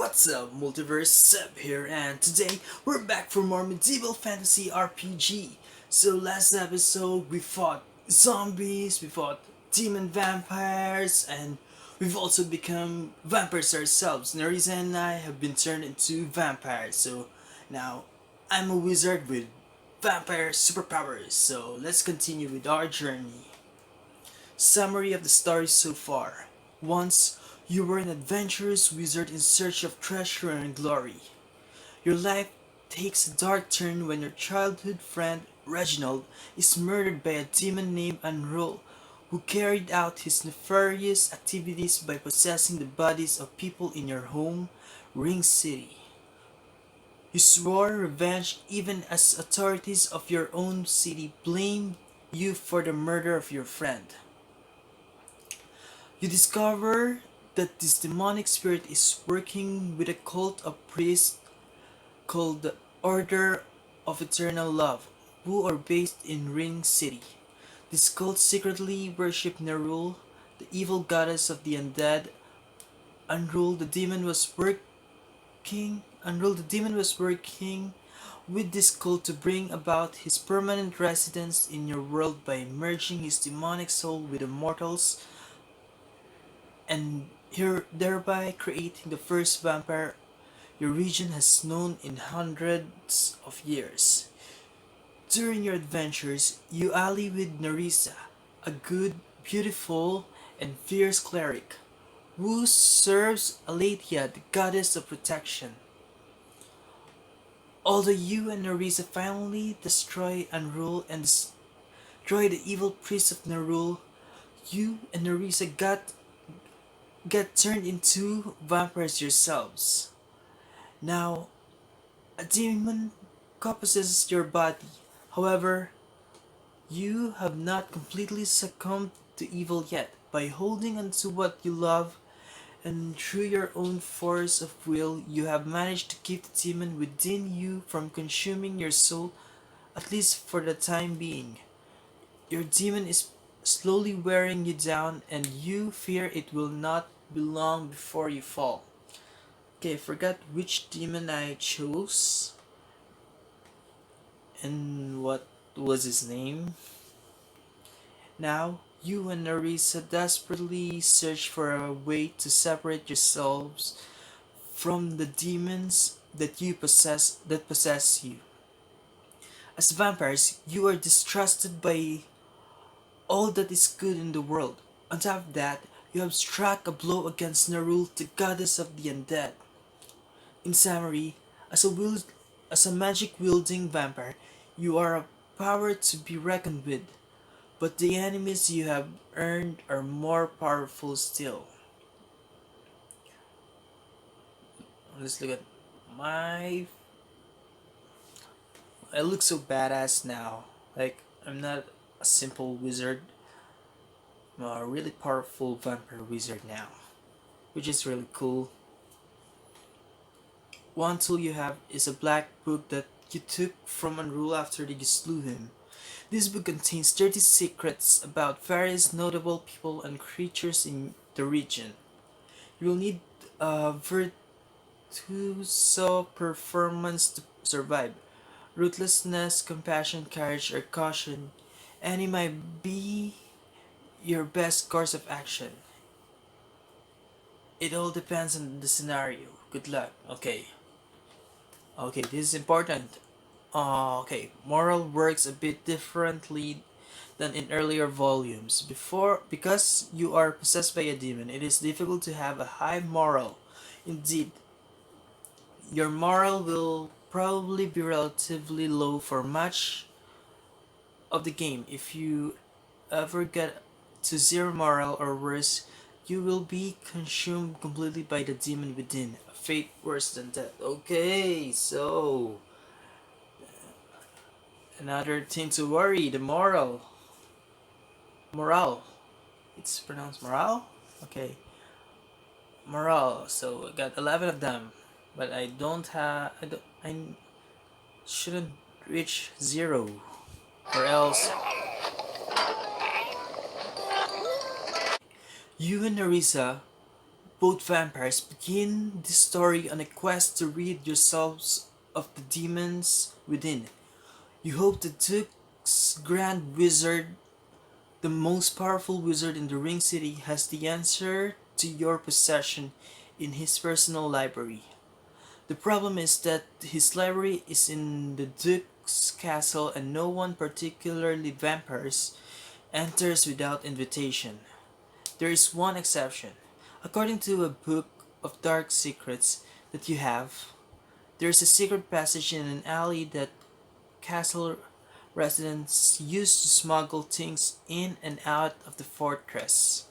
What's up, Multiverse? Seb here, and today we're back for more medieval fantasy RPG. So last episode we fought zombies, we fought demon vampires, and we've also become vampires ourselves. Nerissa and I have been turned into vampires, so now I'm a wizard with vampire superpowers. So let's continue with our journey. Summary of the story so far. Once, you were an adventurous wizard in search of treasure and glory. Your life takes a dark turn when your childhood friend, Reginald, is murdered by a demon named Unroll, who carried out his nefarious activities by possessing the bodies of people in your home, Ring City. You swore revenge even as authorities of your own city blamed you for the murder of your friend. You discover that this demonic spirit is working with a cult of priests called the Order of Eternal Love, who are based in Ring City. This cult secretly worship Nerul, the evil goddess of the undead. Unrul the demon was working with this cult to bring about his permanent residence in your world by merging his demonic soul with the mortals and thereby creating the first vampire your region has known in hundreds of years. During your adventures, you ally with Nerissa, a good, beautiful, and fierce cleric, who serves Aletheia, the goddess of protection. Although you and Nerissa finally destroy Unrule and destroy the evil priest of Nerul, you and Nerissa get turned into vampires yourselves. Now, a demon possesses your body. However, you have not completely succumbed to evil yet. By holding on to what you love and through your own force of will, you have managed to keep the demon within you from consuming your soul, at least for the time being. Your demon is slowly wearing you down, and you fear it will not be long before you fall. Okay, I forgot which demon I chose and what was his name. Now, you and Nerissa desperately search for a way to separate yourselves from the demons that possess you. As vampires, you are distrusted by all that is good in the world. On top of that, you have struck a blow against Nerul, the goddess of the undead. In summary, as a magic wielding vampire, you are a power to be reckoned with, but the enemies you have earned are more powerful still. Let's look at my. I look so badass now. Like, I'm not a simple wizard, I'm a really powerful vampire wizard now, which is really cool. One tool you have is a black book that you took from Unrule after you slew him. This book contains 30 secrets about various notable people and creatures in the region. You will need a virtuoso performance to survive. Ruthlessness, compassion, courage, or caution, any might be your best course of action. It all depends on the scenario. Good luck. Okay. Okay, this is important. Okay, moral works a bit differently than in earlier volumes. Because you are possessed by a demon, it is difficult to have a high moral. Indeed, your moral will probably be relatively low for much of the game. If you ever get to zero moral or worse, you will be consumed completely by the demon within, a fate worse than death. Okay, so another thing to worry, the moral. Morale. It's pronounced morale? Okay. Morale. So I got 11 of them. But I don't have I shouldn't reach zero. Or else you and Nerissa Both vampires begin this story on a quest to rid yourselves of the demons within. You hope the Duke's Grand Wizard, the most powerful wizard in the Ring City, has the answer to your possession in his personal library. The problem is that his library is in the Duke's castle and no one, particularly vampires, enters without invitation. There is one exception. According to a book of dark secrets that you have, there is a secret passage in an alley that castle residents use to smuggle things in and out of the fortress.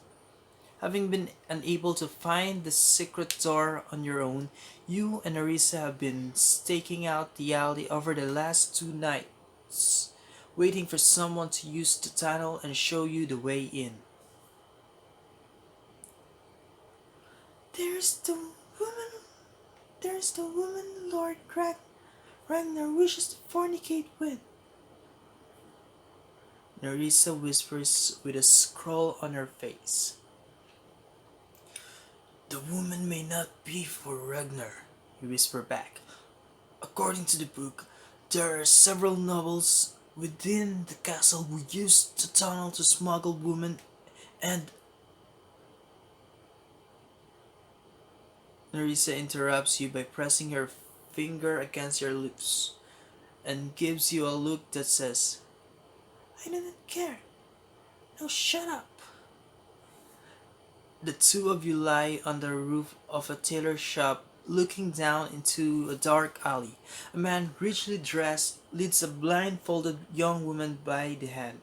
Having been unable to find the secret door on your own, you and Arisa have been staking out the alley over the last 2 nights, waiting for someone to use the tunnel and show you the way in. There's the woman, there's the woman Lord Ragnar wishes to fornicate with, Nerissa whispers with a scroll on her face. The woman may not be for Ragnar, he whispered back. According to the book, there are several nobles within the castle who used the tunnel to smuggle women, and Nerissa interrupts you by pressing her finger against your lips and gives you a look that says, I didn't care. Now shut up. The two of you lie on the roof of a tailor shop looking down into a dark alley. A man richly dressed leads a blindfolded young woman by the hand.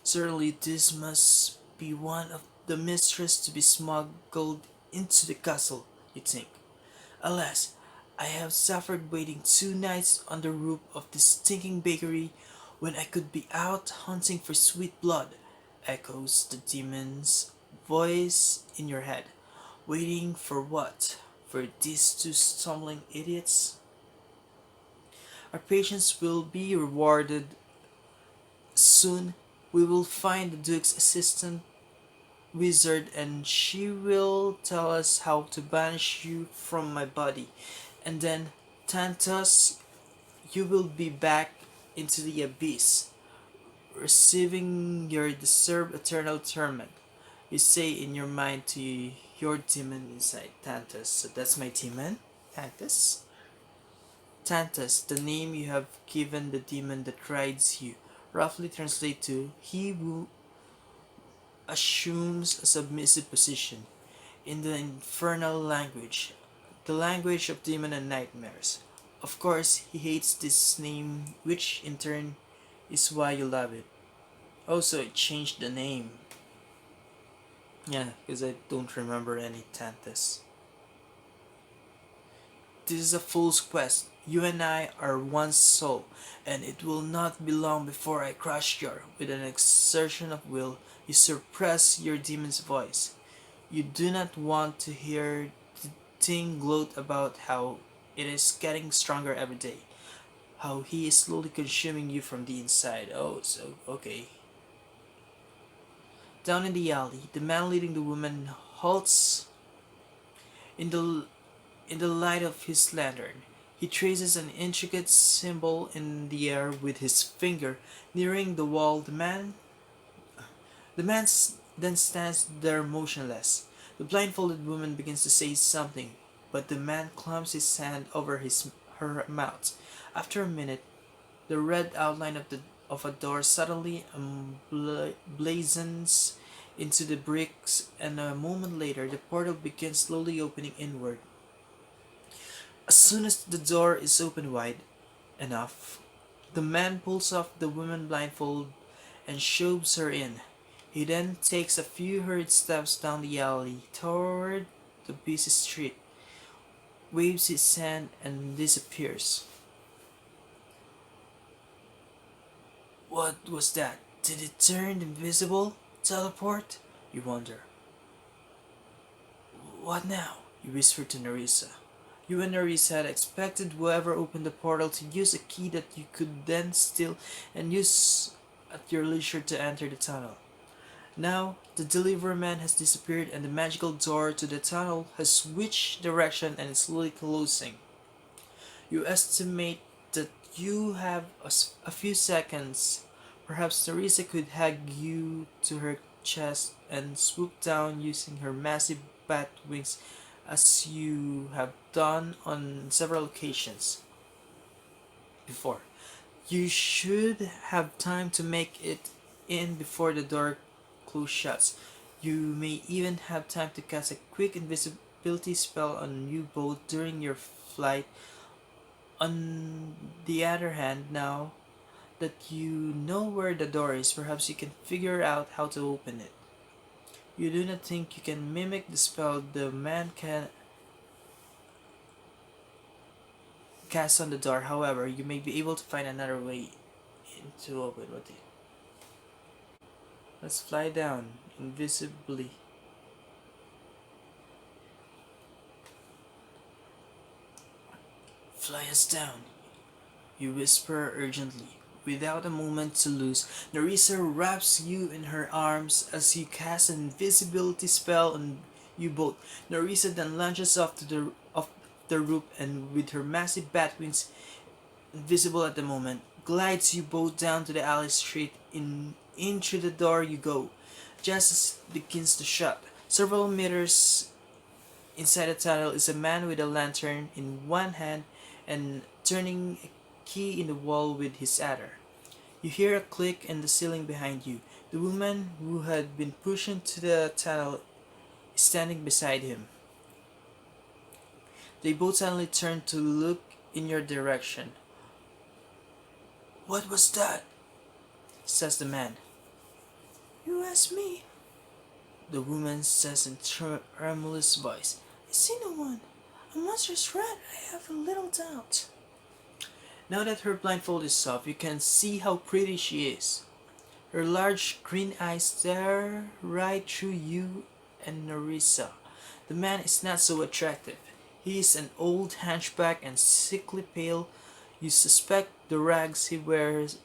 Certainly this must be one of the mistress to be smuggled into the castle, you think. Alas, I have suffered waiting 2 nights on the roof of this stinking bakery when I could be out hunting for sweet blood, echoes the demon's voice in your head. Waiting for what? For these two stumbling idiots? Our patience will be rewarded soon. We will find the Duke's assistant wizard and she will tell us how to banish you from my body. And then, Tantos, you will be back into the abyss, receiving your deserved eternal torment. You say in your mind to your demon inside, Tantus. So that's my demon, Tantus. Tantus, the name you have given the demon that rides you, roughly translate to he who assumes a submissive position in the infernal language, the language of demon and nightmares. Of course, he hates this name, which in turn is why you love it. Also, it changed the name. Yeah, because I don't remember any Tantus. This is a fool's quest. You and I are one soul, and it will not be long before I crush you. With an exertion of will, you suppress your demon's voice. You do not want to hear the thing gloat about how it is getting stronger every day. How he is slowly consuming you from the inside. Oh, so, okay. Down in the alley, the man leading the woman halts in the light of his lantern. He traces an intricate symbol in the air with his finger. Nearing the wall, the man then stands there motionless. The blindfolded woman begins to say something, but the man clamps his hand over her mouth. After a minute, the red outline of a door suddenly blazons into the bricks, and a moment later, the portal begins slowly opening inward. As soon as the door is opened wide enough, the man pulls off the woman blindfold and shoves her in. He then takes a few hurried steps down the alley toward the busy street, waves his hand, and disappears. What was that? Did it turn invisible? Teleport? You wonder. What now? You whisper to Nerissa. You and Nerissa had expected whoever opened the portal to use a key that you could then steal and use at your leisure to enter the tunnel. Now, the delivery man has disappeared and the magical door to the tunnel has switched direction and is slowly closing. You estimate that you have a few seconds. Perhaps Teresa could hug you to her chest and swoop down using her massive bat wings as you have done on several occasions before. You should have time to make it in before the door close shuts. You may even have time to cast a quick invisibility spell on a new boat during your flight. On the other hand, now that you know where the door is, perhaps you can figure out how to open it. You do not think you can mimic the spell the man can cast on the door, however, you may be able to find another way in to open it. Let's fly down invisibly. Fly us down, you whisper urgently. Without a moment to lose, Nerissa wraps you in her arms as you cast an invisibility spell on you both. Nerissa then lunges off the roof and with her massive bat wings invisible at the moment, glides you both down to the alley street. In through the door you go, just as it begins to shut. Several meters inside the tunnel is a man with a lantern in one hand and turning a key in the wall with his other. You hear a click in the ceiling behind you. The woman who had been pushed into the tunnel is standing beside him. They both suddenly turn to look in your direction. "What was that?" says the man. "You ask me," the woman says in tremulous voice. "I see no one. A monstrous rat, I have a little doubt." Now that her blindfold is off, you can see how pretty she is. Her large green eyes stare right through you and Nerissa. The man is not so attractive. He is an old hunchback and sickly pale. You suspect the rags he wears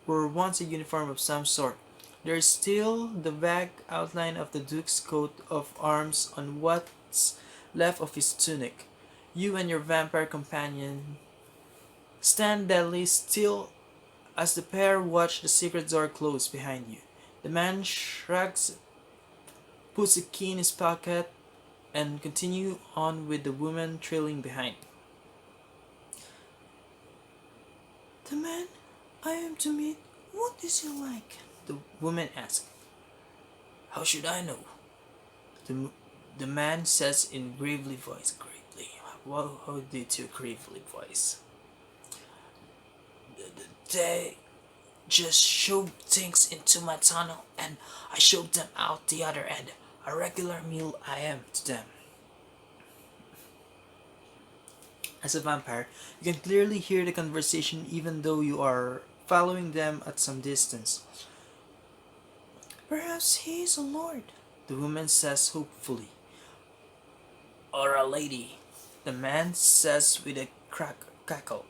were once a uniform of some sort. There is still the vague outline of the Duke's coat of arms on what's left of his tunic. You and your vampire companion stand deadly still as the pair watch the secret door close behind you. The man shrugs, puts a key in his pocket, and continue on with the woman trailing behind. "The man I am to meet, what is he like?" the woman asks. "How should I know?" The, the man says in gravely voice. Gravely? How did you gravely voice? "They just shoved things into my tunnel and I shoved them out the other end. A regular meal I am to them." As a vampire, you can clearly hear the conversation even though you are following them at some distance. "Perhaps he is a lord," the woman says hopefully. "Or a lady," the man says with a cackle.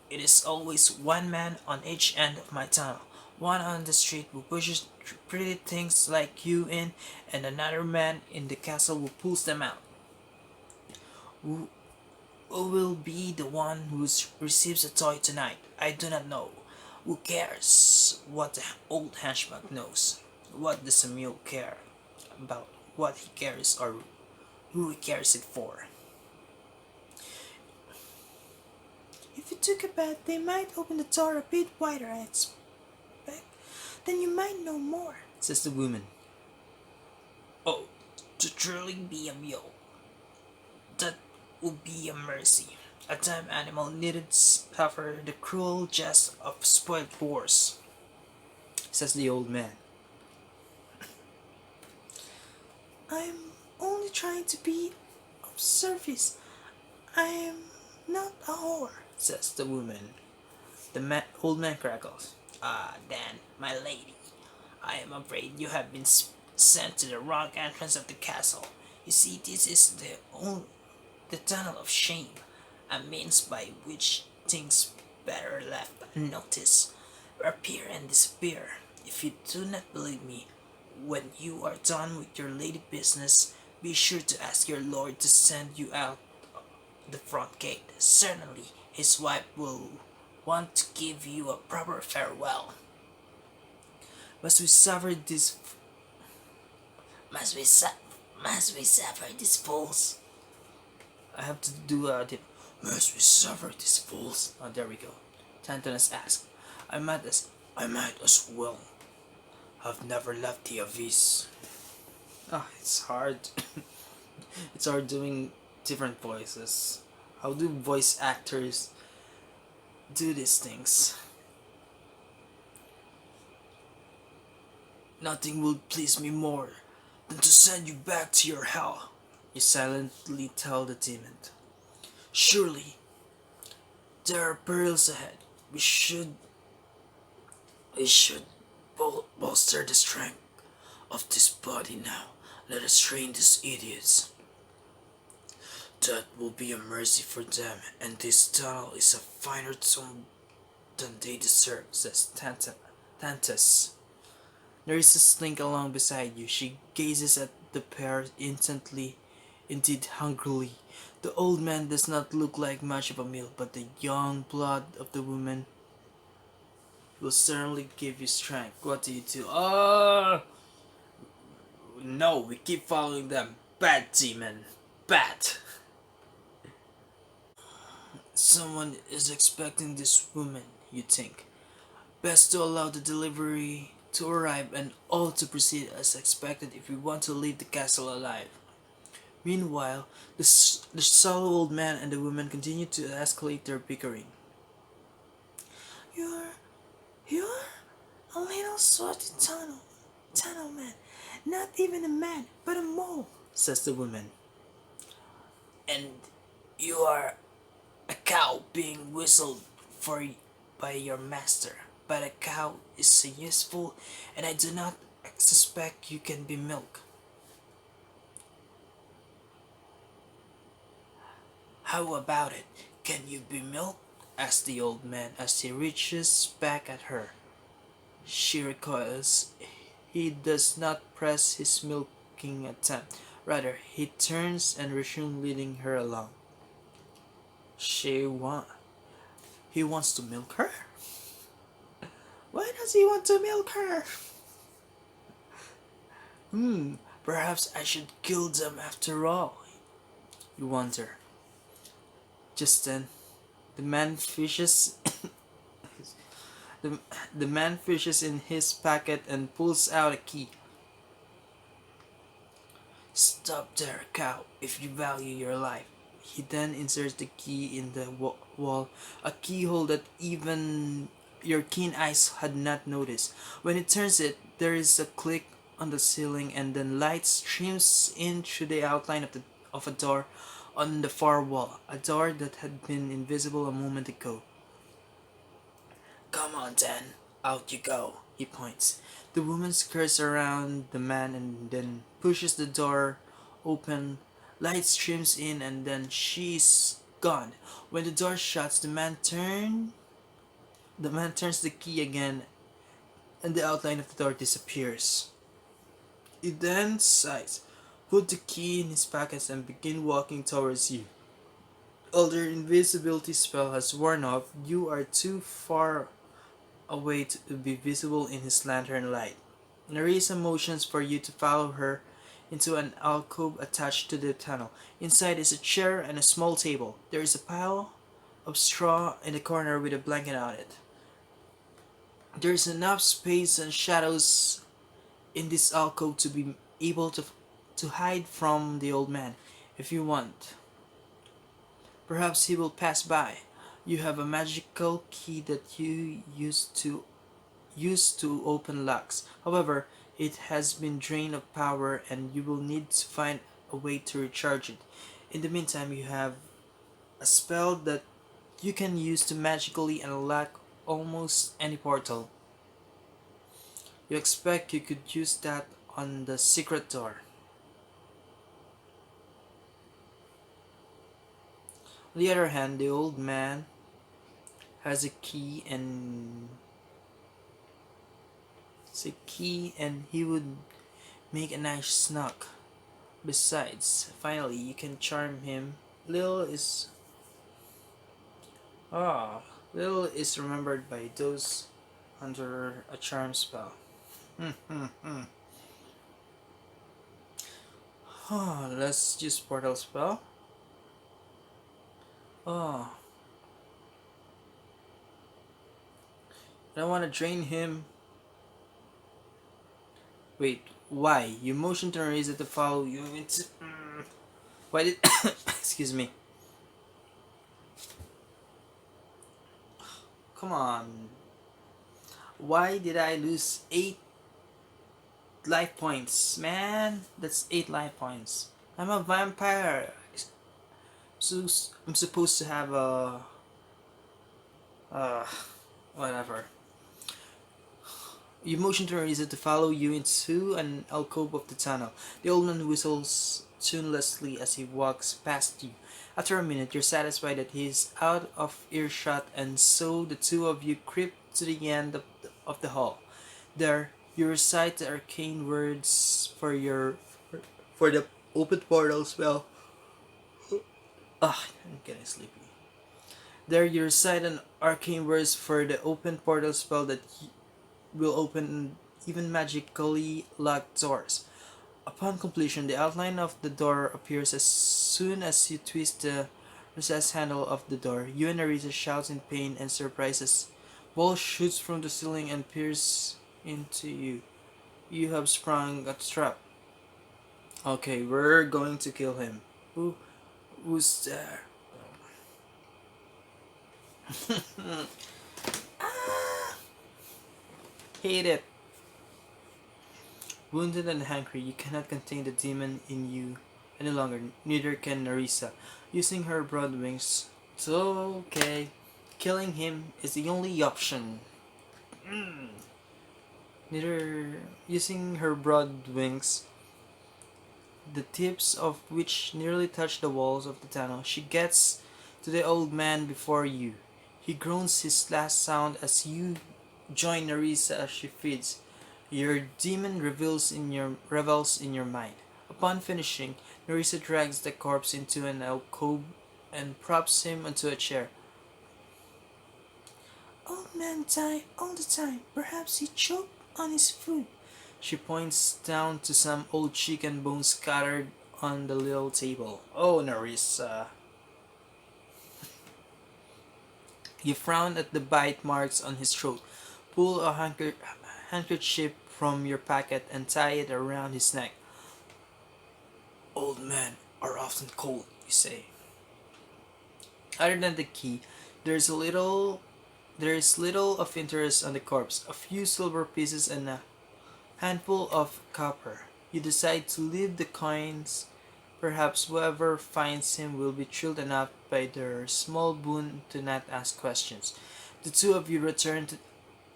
"It is always one man on each end of my tunnel. One on the street who pushes pretty things like you in, and another man in the castle who pulls them out. Who, who will be the one who receives a toy tonight? I do not know. Who cares what the old hunchback knows? What does a mule care about what he carries or who he carries it for?" "If you took a bath, they might open the door a bit wider, I expect. Then you might know more," says the woman. "Oh, to truly be a mule. That would be a mercy. A tame animal needed suffer the cruel jest of spoiled boars," says the old man. "I'm only trying to be of service. I am not a whore," says the woman. The old man crackles. "Ah, then, my lady, I am afraid you have been sent to the wrong entrance of the castle. You see, this is the tunnel of shame, a means by which things better left unnoticed appear and disappear. If you do not believe me, when you are done with your lady business, be sure to ask your lord to send you out the front gate. Certainly, his wife will want to give you a proper farewell. Must we suffer this? Must we su- Must we suffer these fools? I have to do a dip. Must we suffer these fools? Oh, there we go. Tantalus asked. I might as well have never left the abyss. Ah, it's hard. It's hard doing different voices. How do voice actors do these things? Nothing will please me more than to send you back to your hell, you silently tell the demon. Surely there are perils ahead. We should bolster the strength of this body now. Let us train these idiots. That will be a mercy for them, and this tunnel is a finer tomb than they deserve, says Tantus. There is a slink along beside you. She gazes at the pair intently, indeed hungrily. The old man does not look like much of a meal, but the young blood of the woman will certainly give you strength. What do you do? Oh, no, we keep following them. Bad demon. Bad. Someone is expecting this woman, you think. Best to allow the delivery to arrive and all to proceed as expected if we want to leave the castle alive. Meanwhile, the sallow old man and the woman continue to escalate their bickering. You're, you're a little sweaty tunnel man. Not even a man, but a mole, says the woman. And you are a cow being whistled for by your master. But a cow is useful, and I do not suspect you can be milk. How about it? Can you be milk? Asked the old man as he reaches back at her. She recoils. He does not press his milking attempt. Rather, he turns and resumes leading her along. She want. He wants to milk her? Why does he want to milk her? Perhaps I should kill them after all. You wonder. Just then, the man fishes the, the man fishes in his pocket and pulls out a key. Stop there, cow, if you value your life. He then inserts the key in the wall, a keyhole that even your keen eyes had not noticed. When it turns it, there is a click on the ceiling, and then light streams in through the outline of a door on the far wall, a door that had been invisible a moment ago. Come on then, out you go, he points. The woman skirts around the man and then pushes the door open. Light streams in and then she's gone. When the door shuts, the man turns the key again and the outline of the door disappears. He then sighs, put the key in his pocket and begin walking towards you. Although your invisibility spell has worn off, you are too far away to be visible in his lantern light. Nerissa motions for you to follow her into an alcove attached to the tunnel. Inside is a chair and a small table. There is a pile of straw in the corner with a blanket on it. There is enough space and shadows in this alcove to be able to hide from the old man if you want. Perhaps he will pass by. You have a magical key that you use to open locks. However, it has been drained of power and you will need to find a way to recharge it. In the meantime, you have a spell that you can use to magically unlock almost any portal. You expect you could use that on the secret door. On the other hand, the old man has a key and It's a key and he would make a nice snack. Besides, finally, you can charm him. Lil is ah, Lil is remembered by those under a charm spell. Let's use portal spell. Oh, I want to drain him. Wait, why? You motion to raise it to follow you into. Why did? Excuse me. Come on. Why did I lose 8 life points, man? That's 8 life points. I'm a vampire. So I'm supposed to have a uh whatever. You motion to Reza to follow you into an alcove of the tunnel. The old man whistles tunelessly as he walks past you. After a minute, you're satisfied that he is out of earshot, and so the two of you creep to the end of the hall. There, you recite the arcane words for the open portal spell. I'm getting sleepy. There, you recite an arcane words for the open portal spell that will open even magically locked doors. Upon completion, the outline of the door appears as soon as you twist the recessed handle of the door. You and Arisa shout in pain and surprise as ball shoots from the ceiling and pierces into you. You have sprung a trap. Okay, we're going to kill him. Who's there? Hate it. Wounded and hungry, you cannot contain the demon in you any longer. Neither can Narisa. Using her broad wings. So, okay. Killing him is the only option. Neither using her broad wings, the tips of which nearly touch the walls of the tunnel, she gets to the old man before you. He groans his last sound as you join Narisa as she feeds. Your demon revels in your mind. Upon finishing, Narisa drags the corpse into an alcove and props him onto a chair. Old man die all the time. Perhaps he choked on his food. She points down to some old chicken bones scattered on the little table. Oh, Narisa. You frown at the bite marks on his throat. Pull a handkerchief from your pocket and tie it around his neck. Old men are often cold, you say. Other than the key, there is little of interest on the corpse. A few silver pieces and a handful of copper. You decide to leave the coins. Perhaps whoever finds him will be thrilled enough by their small boon to not ask questions. The two of you return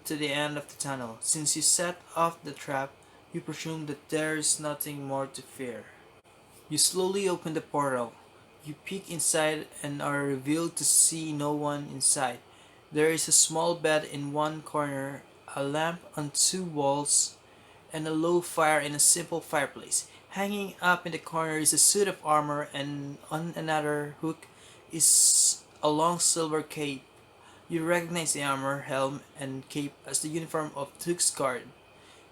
to the end of the tunnel. Since you set off the trap, you presume that there is nothing more to fear. You slowly open the portal. You peek inside and are revealed to see no one inside. There is a small bed in one corner, a lamp on two walls, and a low fire in a simple fireplace. Hanging up in the corner is a suit of armor, and on another hook is a long silver cape. You recognize the armor, helm, and cape as the uniform of Duke's Guard.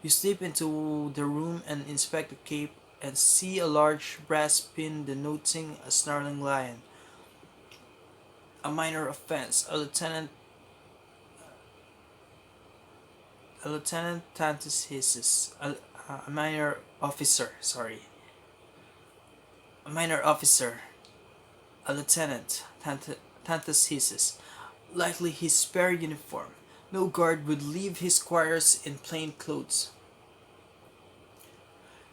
You slip into the room and inspect the cape and see a large brass pin denoting a snarling lion. A minor offense. A lieutenant Tantus hisses. A minor officer. Sorry. A minor officer. A lieutenant Tantus hisses. Likely his spare uniform. No guard would leave his quarters in plain clothes.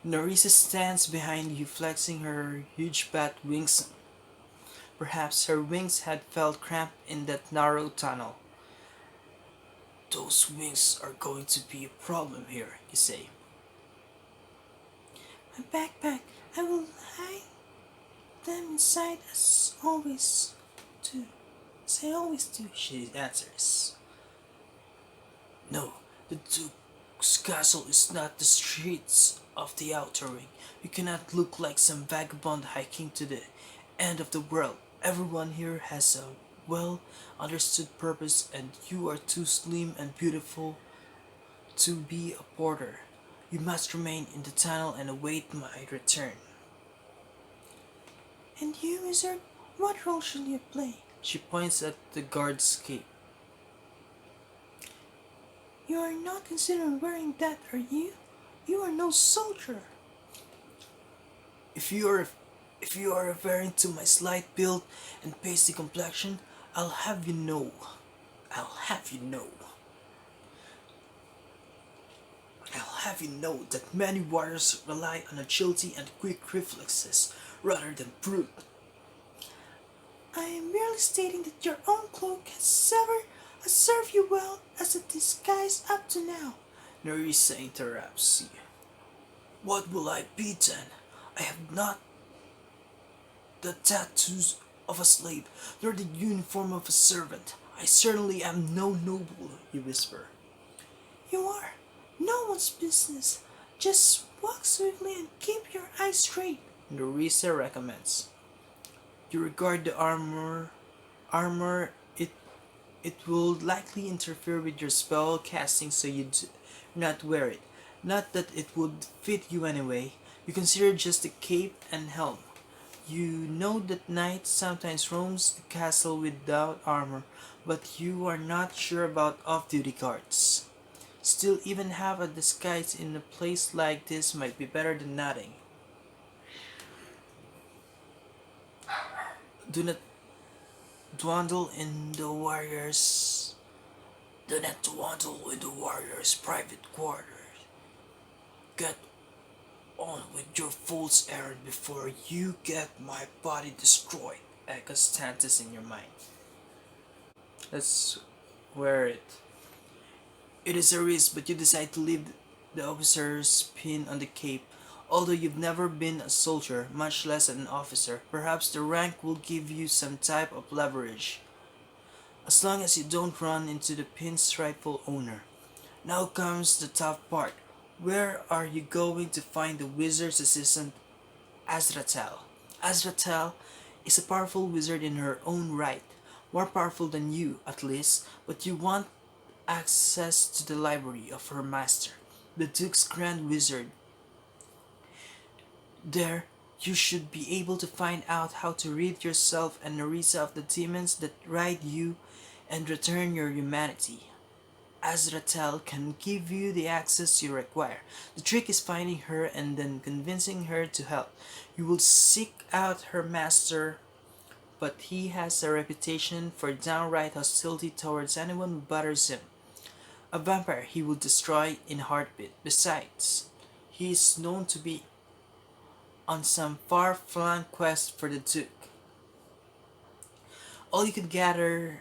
Narisa stands behind you, flexing her huge bat wings. Perhaps her wings had felt cramped in that narrow tunnel. Those wings are going to be a problem here, you say. My backpack, I will hide them inside as I always do, she answers. No, the Duke Rook's castle is not the streets of the outer ring. You cannot look like some vagabond hiking to the end of the world. Everyone here has a well understood purpose, and you are too slim and beautiful to be a porter. You must remain in the tunnel and await my return. And you, wizard, what role shall you play? She points at the guard's cape. You are not considering wearing that, are you? You are no soldier. If you are if you are referring to my slight build and pasty complexion, I'll have you know. I'll have you know. I'll have you know that many warriors rely on agility and quick reflexes rather than brute. I am merely stating that your own cloak has served you well as a disguise up to now. Nerissa interrupts you. What will I be then? I have not the tattoos of a slave, nor the uniform of a servant. I certainly am no noble, you whisper. You are. No one's business. Just walk swiftly and keep your eyes straight, Nerissa recommends. You regard the armor it will likely interfere with your spell casting, so you do not wear it. Not that it would fit you anyway. You consider just the cape and helm. You know that knight sometimes roams the castle without armor, but you are not sure about off-duty guards. Still, even have a disguise in a place like this might be better than nothing. Do not dawdle in the warriors. Do not dawdle in the warriors' private quarters. Get on with your fool's errand before you get my body destroyed, echoes Tantus in your mind. Let's wear it. It is a risk, but you decide to leave the officer's pin on the cape. Although you've never been a soldier, much less an officer, perhaps the rank will give you some type of leverage. As long as you don't run into the pin's rightful owner. Now comes the tough part. Where are you going to find the wizard's assistant, Azratel? Azratel is a powerful wizard in her own right. More powerful than you, at least, but you want access to the library of her master, the Duke's Grand Wizard. There, you should be able to find out how to rid yourself and Nerissa of the demons that ride you and return your humanity. Azratel can give you the access you require. The trick is finding her and then convincing her to help. You will seek out her master, but he has a reputation for downright hostility towards anyone who bothers him. A vampire he will destroy in a heartbeat. Besides, he is known to be on some far-flung quest for the Duke. All you could gather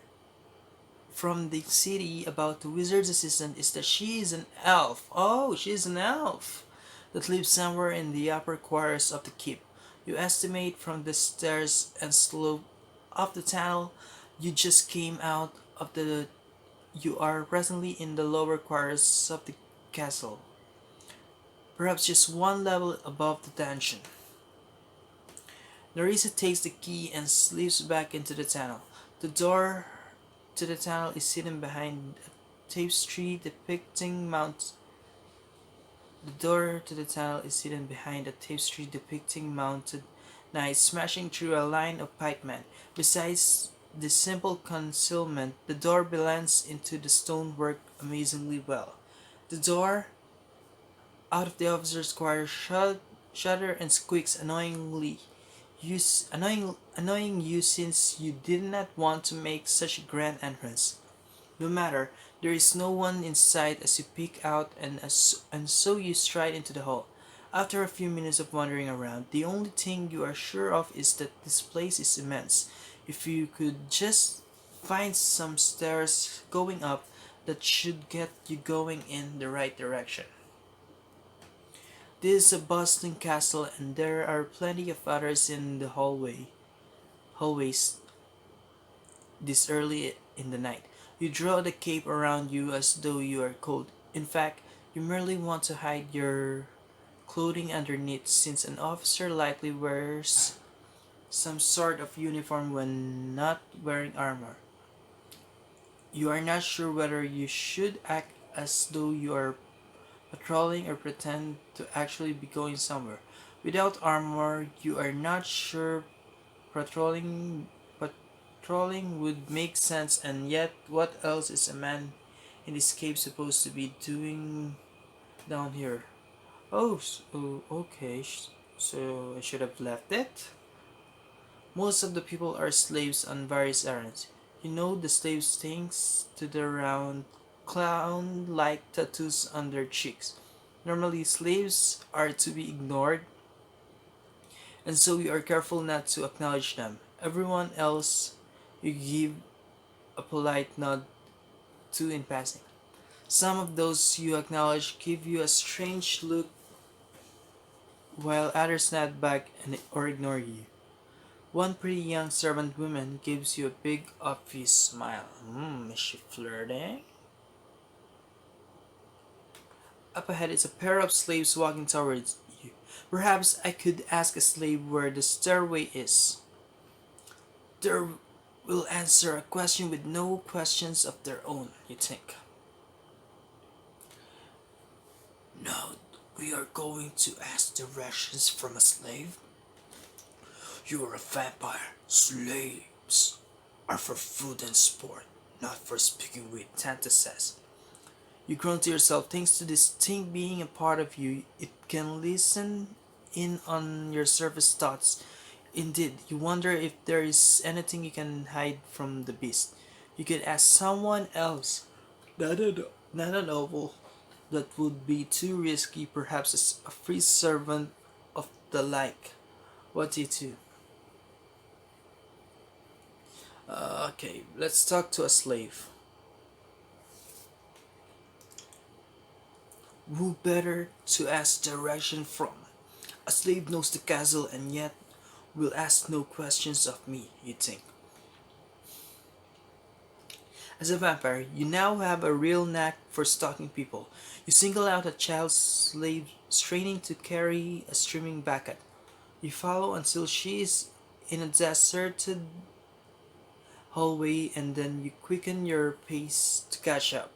from the city about the wizard's assistant is that she is an elf. Oh, she's an elf that lives somewhere in the upper quarters of the keep. You estimate from the stairs and slope of the tunnel you just came out of the you are presently in the lower quarters of the castle, perhaps just one level above the dungeon. Nerissa takes the key and slips back into the tunnel. The door to the tunnel is hidden behind a tapestry depicting Mount. The door to the tunnel is hidden behind a tapestry depicting mounted knights smashing through a line of pikemen. Besides this simple concealment, the door blends into the stonework amazingly well. The door out of the officer's quarters shudder and squeaks annoying you since you did not want to make such a grand entrance. No matter, there is no one in sight as you peek out and so you stride into the hall. After a few minutes of wandering around, the only thing you are sure of is that this place is immense. If you could just find some stairs going up, that should get you going in the right direction. This is a bustling castle and there are plenty of others in the hallways this early in the night. You draw the cape around you as though you are cold. In fact, You merely want to hide your clothing underneath, since an officer likely wears some sort of uniform when not wearing armor. You are not sure whether you should act as though you are patrolling or pretend to actually be going somewhere. Without armor, you are not sure patrolling would make sense, and yet what else is a man in this cave supposed to be doing down here? Oh, so okay. So I should have left it. Most of the people are slaves on various errands. You know the slaves things to the round clown-like tattoos on their cheeks. Normally slaves are to be ignored, and so you are careful not to acknowledge them. Everyone else you give a polite nod to in passing. Some of those you acknowledge give you a strange look, while others nod back or ignore you. One pretty young servant woman gives you a big, obvious smile. Is she flirting? Up ahead is a pair of slaves walking towards you. Perhaps I could ask a slave where the stairway is. They will answer a question with no questions of their own, you think. Now we are going to ask directions from a slave? You're a vampire. Slaves are for food and sport, not for speaking with, Tanta says. You groan to yourself, thanks to this thing being a part of you, it can listen in on your surface thoughts. Indeed, you wonder if there is anything you can hide from the beast. You could ask someone else. Not a noble. That would be too risky, perhaps as a free servant of the like. What do you do? Okay, let's talk to a slave. Who better to ask direction from? A slave knows the castle and yet will ask no questions of me, you think. As a vampire, you now have a real knack for stalking people. You single out a child slave straining to carry a streaming bucket. You follow until she is in a deserted hallway, and then you quicken your pace to catch up.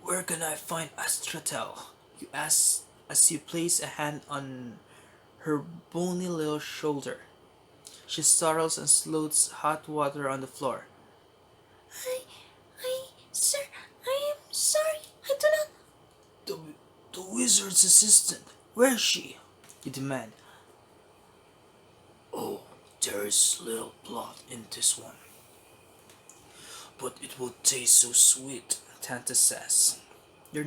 Where can I find Astratel? You ask as you place a hand on her bony little shoulder. She startles and slots hot water on the floor. Sir, I am sorry. I do not. The, the wizard's assistant. Where is she? You demand. Oh, there is little blood in this one. But it will taste so sweet, Tanta says. Your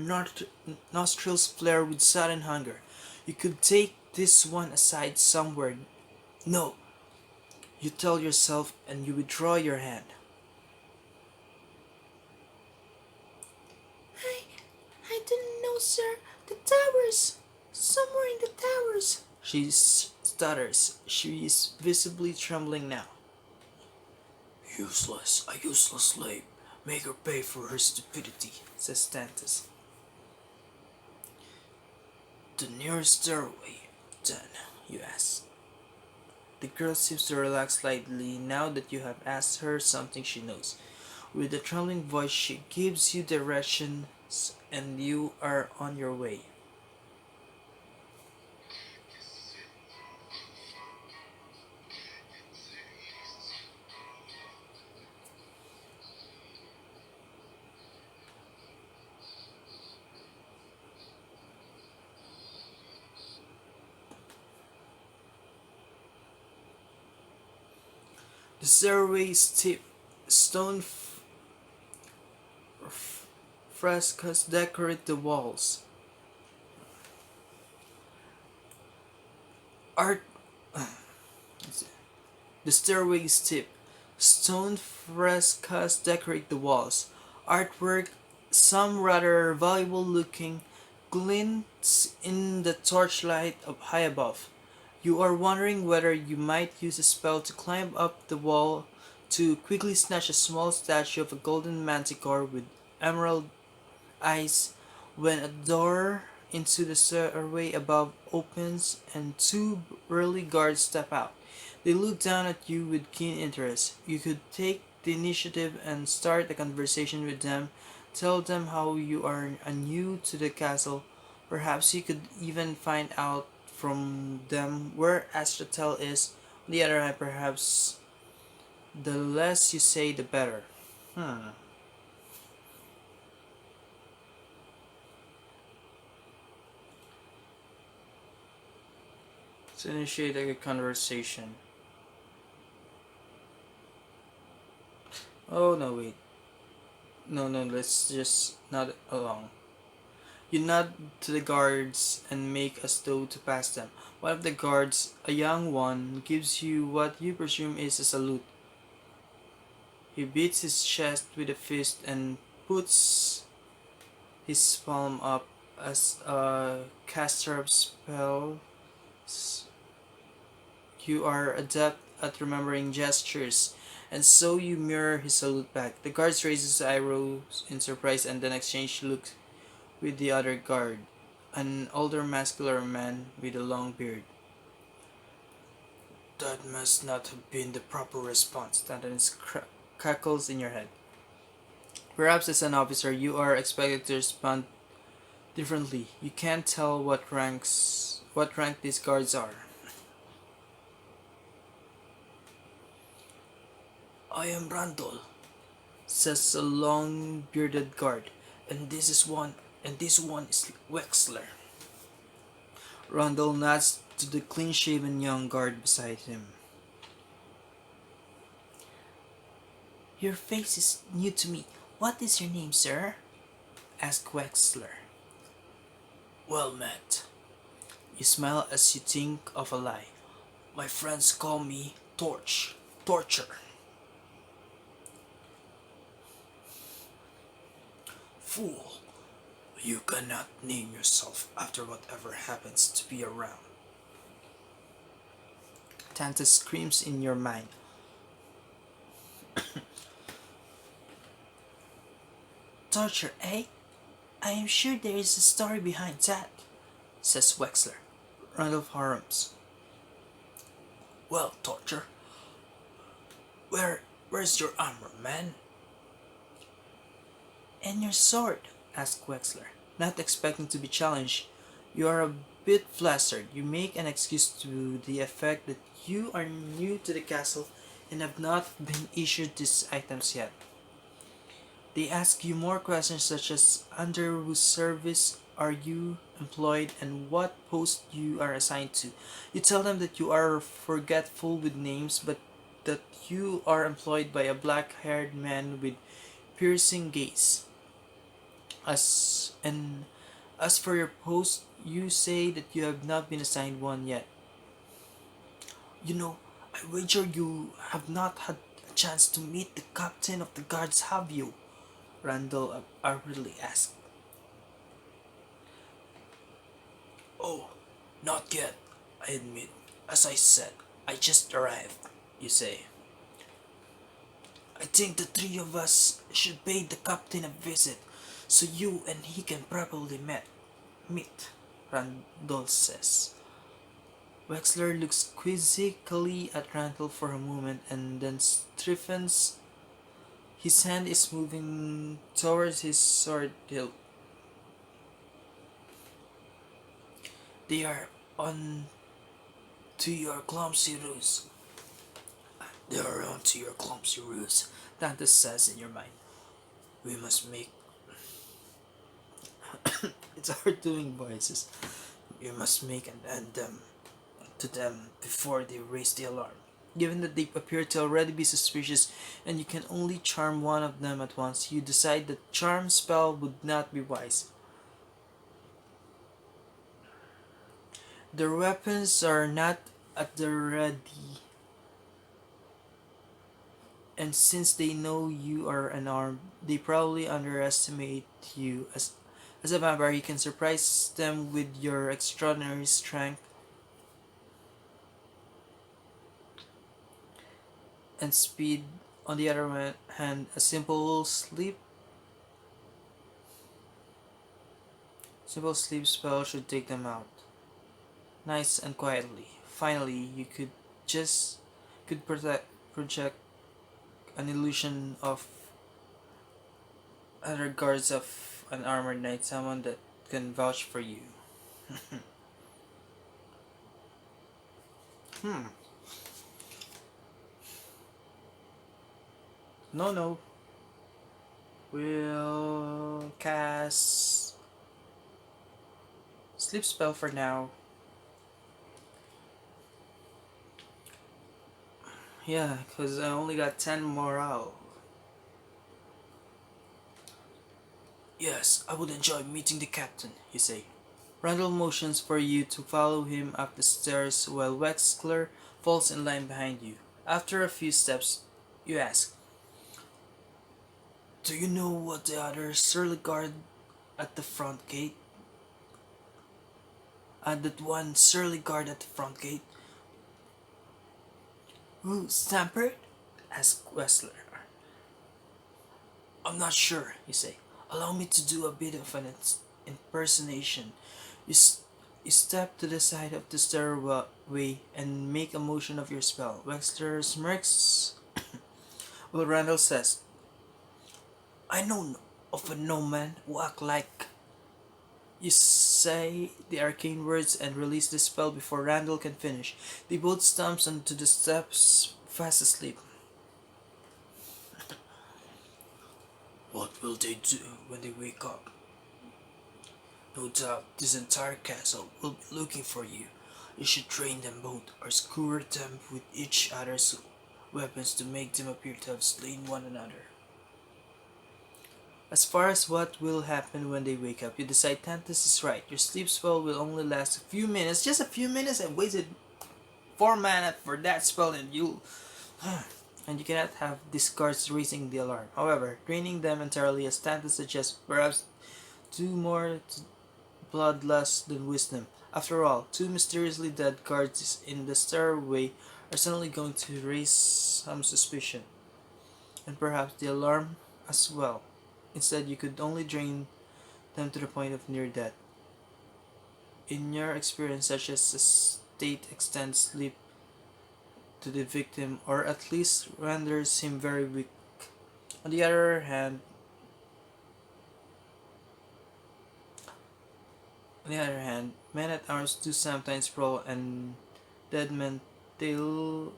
nostrils flare with sudden hunger. You could take this one aside somewhere. No, you tell yourself, and you withdraw your hand. I, I didn't know, sir. The towers. Somewhere in the towers. She stutters. She is visibly trembling now. Useless, a useless slave. Make her pay for her stupidity, says Tantus. The nearest stairway, then, you ask. The girl seems to relax slightly now that you have asked her something she knows. With a trembling voice, she gives you directions, and you are on your way. The stairway is steep. Stone frescoes decorate the walls. Art. The stairway is steep. Stone frescoes decorate the walls. Artwork, some rather valuable looking, glints in the torchlight up high above. You are wondering whether you might use a spell to climb up the wall to quickly snatch a small statue of a golden manticore with emerald eyes when a door into the stairway above opens and two burly guards step out. They look down at you with keen interest. You could take the initiative and start a conversation with them. Tell them how you are new to the castle. Perhaps you could even find out from them where Astratel is. On the other hand, perhaps the less you say, the better. Hmm. To initiate a conversation. Oh no, wait. No, no, let's just nod along. You nod to the guards and make as though to pass them. One of the guards, a young one, gives you what you presume is a salute. He beats his chest with a fist and puts his palm up as a caster of spells. You are adept at remembering gestures, and so you mirror his salute back. The guard raises his eyebrows in surprise and then exchanges looks with the other guard, an older muscular man with a long beard. That must not have been the proper response. Danton cackles in your head. Perhaps as an officer, you are expected to respond differently. You can't tell what rank these guards are. I am Randall, says a long bearded guard, and this one is Wexler. Randall nods to the clean shaven young guard beside him. Your face is new to me. What is your name, sir? Asked Wexler. Well met. You smile as you think of a lie. My friends call me Torture. Fool, you cannot name yourself after whatever happens to be around. Tanta screams in your mind. Torture, eh? I am sure there is a story behind that, says Wexler. Randolph harums. Well, Torture, where's your armor, man? And your sword? Asked Wexler, not expecting to be challenged. You are a bit flustered. You make an excuse to the effect that you are new to the castle and have not been issued these items yet. They ask you more questions such as under whose service are you employed and what post you are assigned to. You tell them that you are forgetful with names but that you are employed by a black-haired man with piercing gaze. As for your post, you say that you have not been assigned one yet. You know, I wager you have not had a chance to meet the captain of the guards, have you? Randall awkwardly asked. Oh, not yet, I admit. As I said, I just arrived, you say. I think the three of us should pay the captain a visit so you and he can properly meet, Randall says. Wexler looks quizzically at Randall for a moment and then stiffens. His hand is moving towards his sword hilt. They are on to your clumsy ruse. They are on to your clumsy ruse, Dante says in your mind. We must make. It's hard doing voices. We must make an end to them before they raise the alarm. Given that they appear to already be suspicious and you can only charm one of them at once, you decide that charm spell would not be wise. Their weapons are not at the ready, and since they know you are unarmed, they probably underestimate you. As a vampire, you can surprise them with your extraordinary strength and speed On the other hand, a simple sleep spell should take them out, nice and quietly. Finally, you just could project an illusion of other guards of an armored knight, someone that can vouch for you. Hmm. No, no. We'll cast sleep spell for now. Yeah, because I only got 10 morale. Yes, I would enjoy meeting the captain, you say. Randall motions for you to follow him up the stairs while Wexler falls in line behind you. After a few steps, you ask, "Do you know what the other surly guard at the front gate? And that one surly guard at the front gate?" "Who, Stamper?" asks Wexler. "I'm not sure," you say. "Allow me to do a bit of an impersonation." You, you step to the side of the stairway and make a motion of your spell. Wexler smirks while Randall says, "I know of a gnome who act like..." You say the arcane words and release the spell before Randall can finish. They both stumps onto the steps, fast asleep. What will they do when they wake up? No doubt this entire castle will be looking for you. You should train them both, or skewer them with each other's weapons to make them appear to have slain one another. As far as what will happen when they wake up, you decide Tantus is right. Your sleep spell will only last a few minutes. Just a few minutes. I wasted 4 mana for that spell and you... and you cannot have these guards raising the alarm. However, draining them entirely, as Tantus suggests, perhaps do more to bloodlust than wisdom. After all, 2 mysteriously dead guards in the stairway are suddenly going to raise some suspicion, and perhaps the alarm as well. Instead, you could only drain them to the point of near death. In your experience, such as a state extends sleep to the victim, or at least renders him very weak. On the other hand, men-at-arms do sometimes sprawl, and dead men tell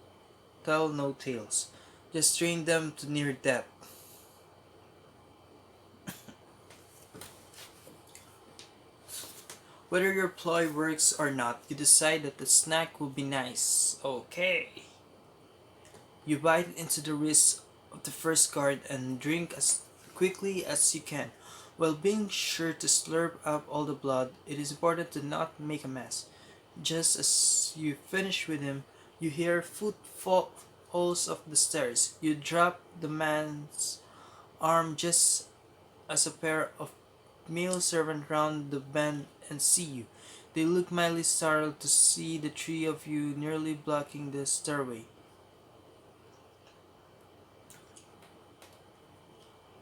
no tales. Just train them to near death. Whether your ploy works or not, you decide that the snack will be nice. Okay. You bite into the wrist of the first guard and drink as quickly as you can. While being sure to slurp up all the blood, it is important to not make a mess. Just as you finish with him, you hear footfalls of the stairs. You drop the man's arm just as a pair of male servants round the bend and see you. They look mildly startled to see the three of you nearly blocking the stairway.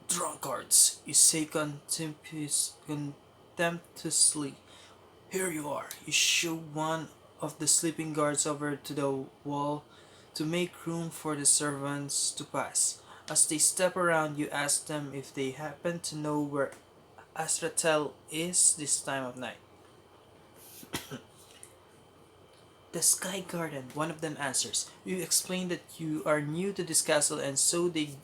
"Drunkards," you say contemptuously. "Here you are." You shove one of the sleeping guards over to the wall to make room for the servants to pass. As they step around, you ask them if they happen to know where Astratel is this time of night. "The Sky Garden," one of them answers. You explain that you are new to this castle and so they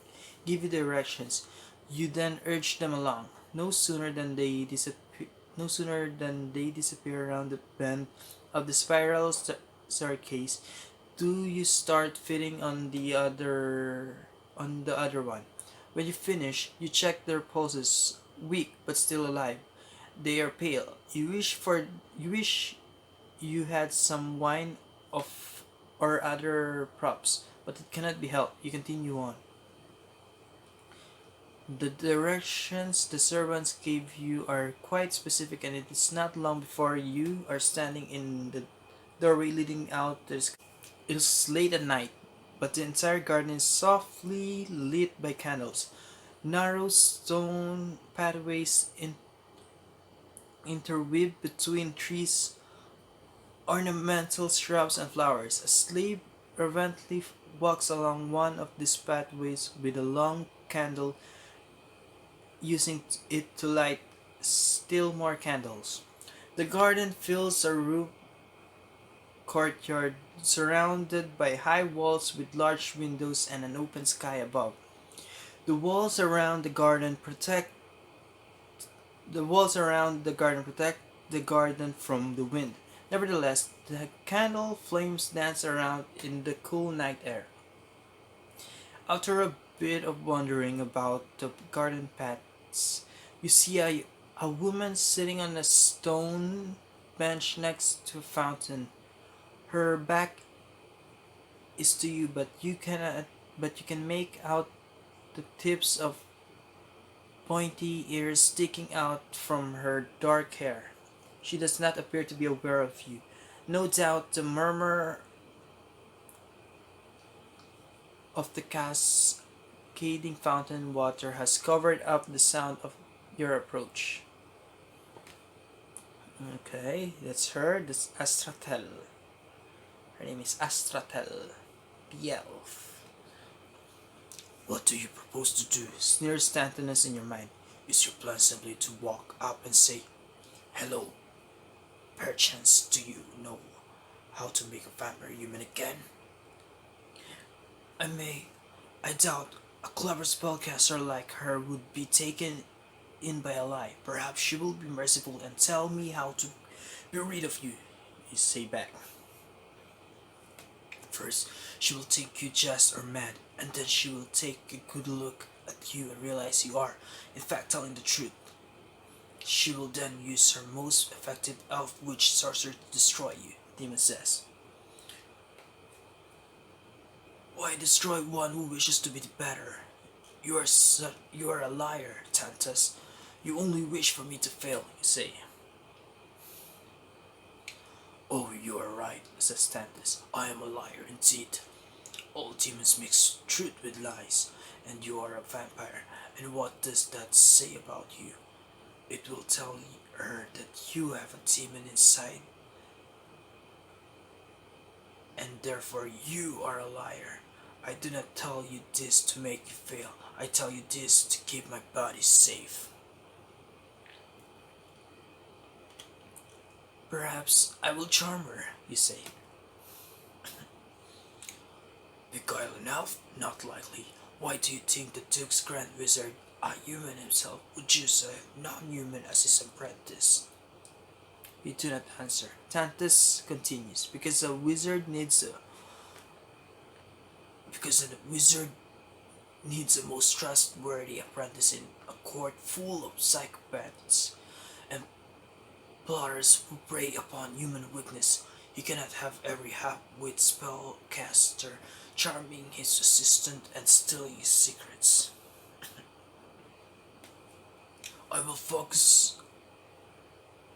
give you directions. You then urge them along. No sooner than they disappear around the bend of the spiral staircase do you start fitting on the other one. When you finish, you check their pulses, weak but still alive. They are pale. You wish you had some wine of or other props, but it cannot be helped. You continue on. The directions the servants gave you are quite specific, and it is not long before you are standing in the doorway leading out. It is late at night. but the entire garden is softly lit by candles. Narrow stone pathways interweave between trees, ornamental shrubs, and flowers. A slave reverently walks along one of these pathways with a long candle, using it to light still more candles. The garden fills a roof courtyard surrounded by high walls with large windows and an open sky above. The walls around the garden protect the walls around the garden protect the garden from the wind. Nevertheless, the candle flames dance around in the cool night air. After a bit of wandering about the garden paths, you see a woman sitting on a stone bench next to a fountain. Her back is to you, but you can make out the tips of pointy ears sticking out from her dark hair. She does not appear to be aware of you. No doubt the murmur of the cascading fountain water has covered up the sound of your approach. Okay, that's her. That's Astratel. Her name is Astratel, the elf. What do you propose to do? Sneers Tantalus in your mind. Is your plan simply to walk up and say, "Hello, perchance do you know how to make a vampire human again?" I may. I doubt a clever spellcaster like her would be taken in by a lie. Perhaps she will be merciful and tell me how to be rid of you. You say back. First, she will think you just or mad, and then she will take a good look at you and realize you are, in fact, telling the truth. She will then use her most effective elf witch sorcerer to destroy you, Demon says. Why destroy one who wishes to be the better? You are a liar, Tantus. You only wish for me to fail, you say. Oh, you are right, says Tantus. I am a liar indeed. All demons mix truth with lies, and you are a vampire. And what does that say about you? It will tell her that you have a demon inside, and therefore you are a liar. I do not tell you this to make you fail. I tell you this to keep my body safe. Perhaps I will charm her, you say. Beguile an elf? Not likely. Why do you think the Duke's Grand Wizard, a human himself, would use a non-human as his apprentice? You do not answer. Tantus continues, because a wizard needs a most trustworthy apprentice in a court full of psychopaths and plotters who prey upon human weakness. You cannot have every half-wit spellcaster charming his assistant and stealing his secrets. I will focus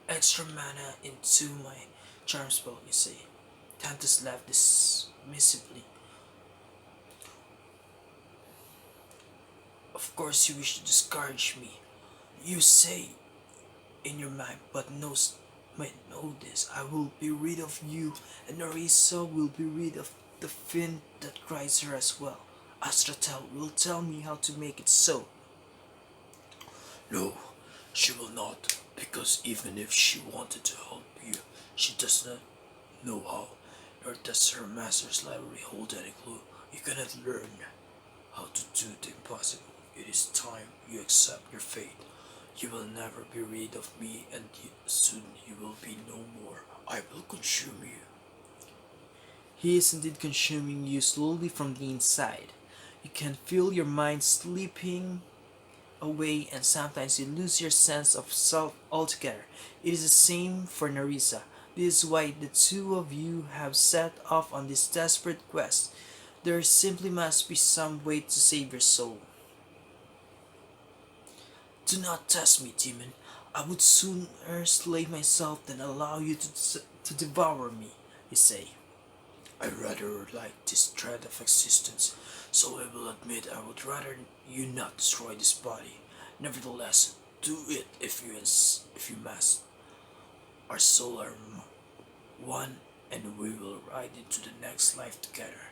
extra mana into my charm spell, you say. Tantus laughed dismissively. Of course you wish to discourage me. You say in your mind, might know this. I will be rid of you, and Narissa will be rid of the fiend that cries her as well. Astratel will tell me how to make it so. No, she will not, because even if she wanted to help you, she does not know how, nor does her master's library hold any clue. You cannot learn how to do the impossible. It is time you accept your fate. You will never be rid of me, and soon you will be no more. I will consume you. He is indeed consuming you slowly from the inside. You can feel your mind slipping away, and sometimes you lose your sense of self altogether. It is the same for Narissa. This is why the two of you have set off on this desperate quest. There simply must be some way to save your soul. Do not test me, demon. I would sooner slay myself than allow you to devour me, you say. I rather like this thread of existence, so I will admit I would rather you not destroy this body. Nevertheless, do it if you must. Our souls are one, and we will ride into the next life together.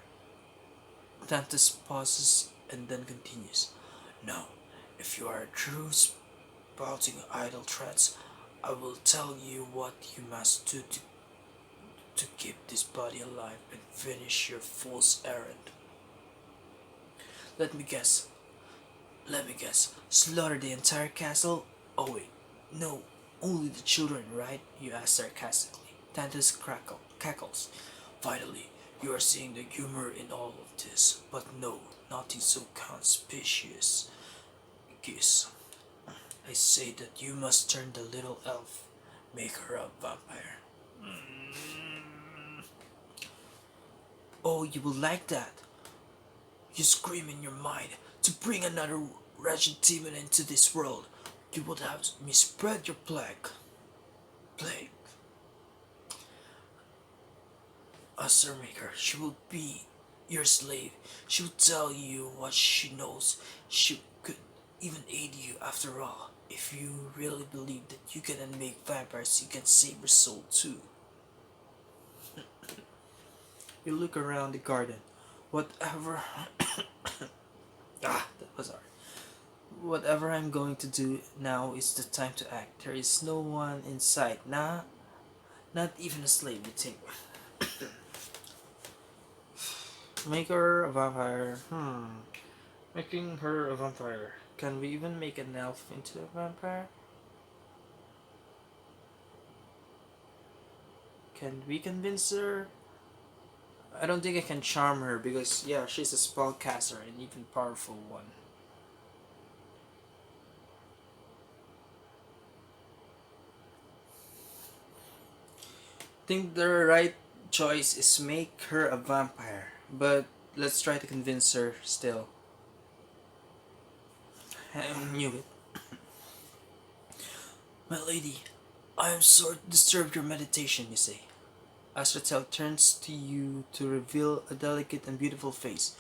Tantus pauses and then continues. Now, if you are true spouting idle threats, I will tell you what you must do to keep this body alive and finish your fool's errand. Let me guess. Let me guess. Slaughter the entire castle? Oh wait, no, only the children, right? You ask sarcastically. Tantus cackles. Finally, you are seeing the humor in all of this, but no, nothing so conspicuous. Kiss. I say that you must turn the little elf, make her a vampire. Oh, you will like that. You scream in your mind to bring another wretched demon into this world. You would have me spread your plague. Plague. A Maker, she will be your slave. She will tell you what she knows. She could even aid you after all. If you really believe that you can make vampires, you can save your soul too. You look around the garden. Whatever that was hard. Whatever I'm going to do now is the time to act. There is no one in sight. Nah, not even a slave, you think. Make her a vampire. Making her a vampire. Can we even make an elf into a vampire? Can we convince her? I don't think I can charm her because, yeah, she's a spellcaster and even powerful one. I think the right choice is make her a vampire, but let's try to convince her still. I knew it. My lady, I am sorry to disturb your meditation, you say. Astratel turns to you to reveal a delicate and beautiful face.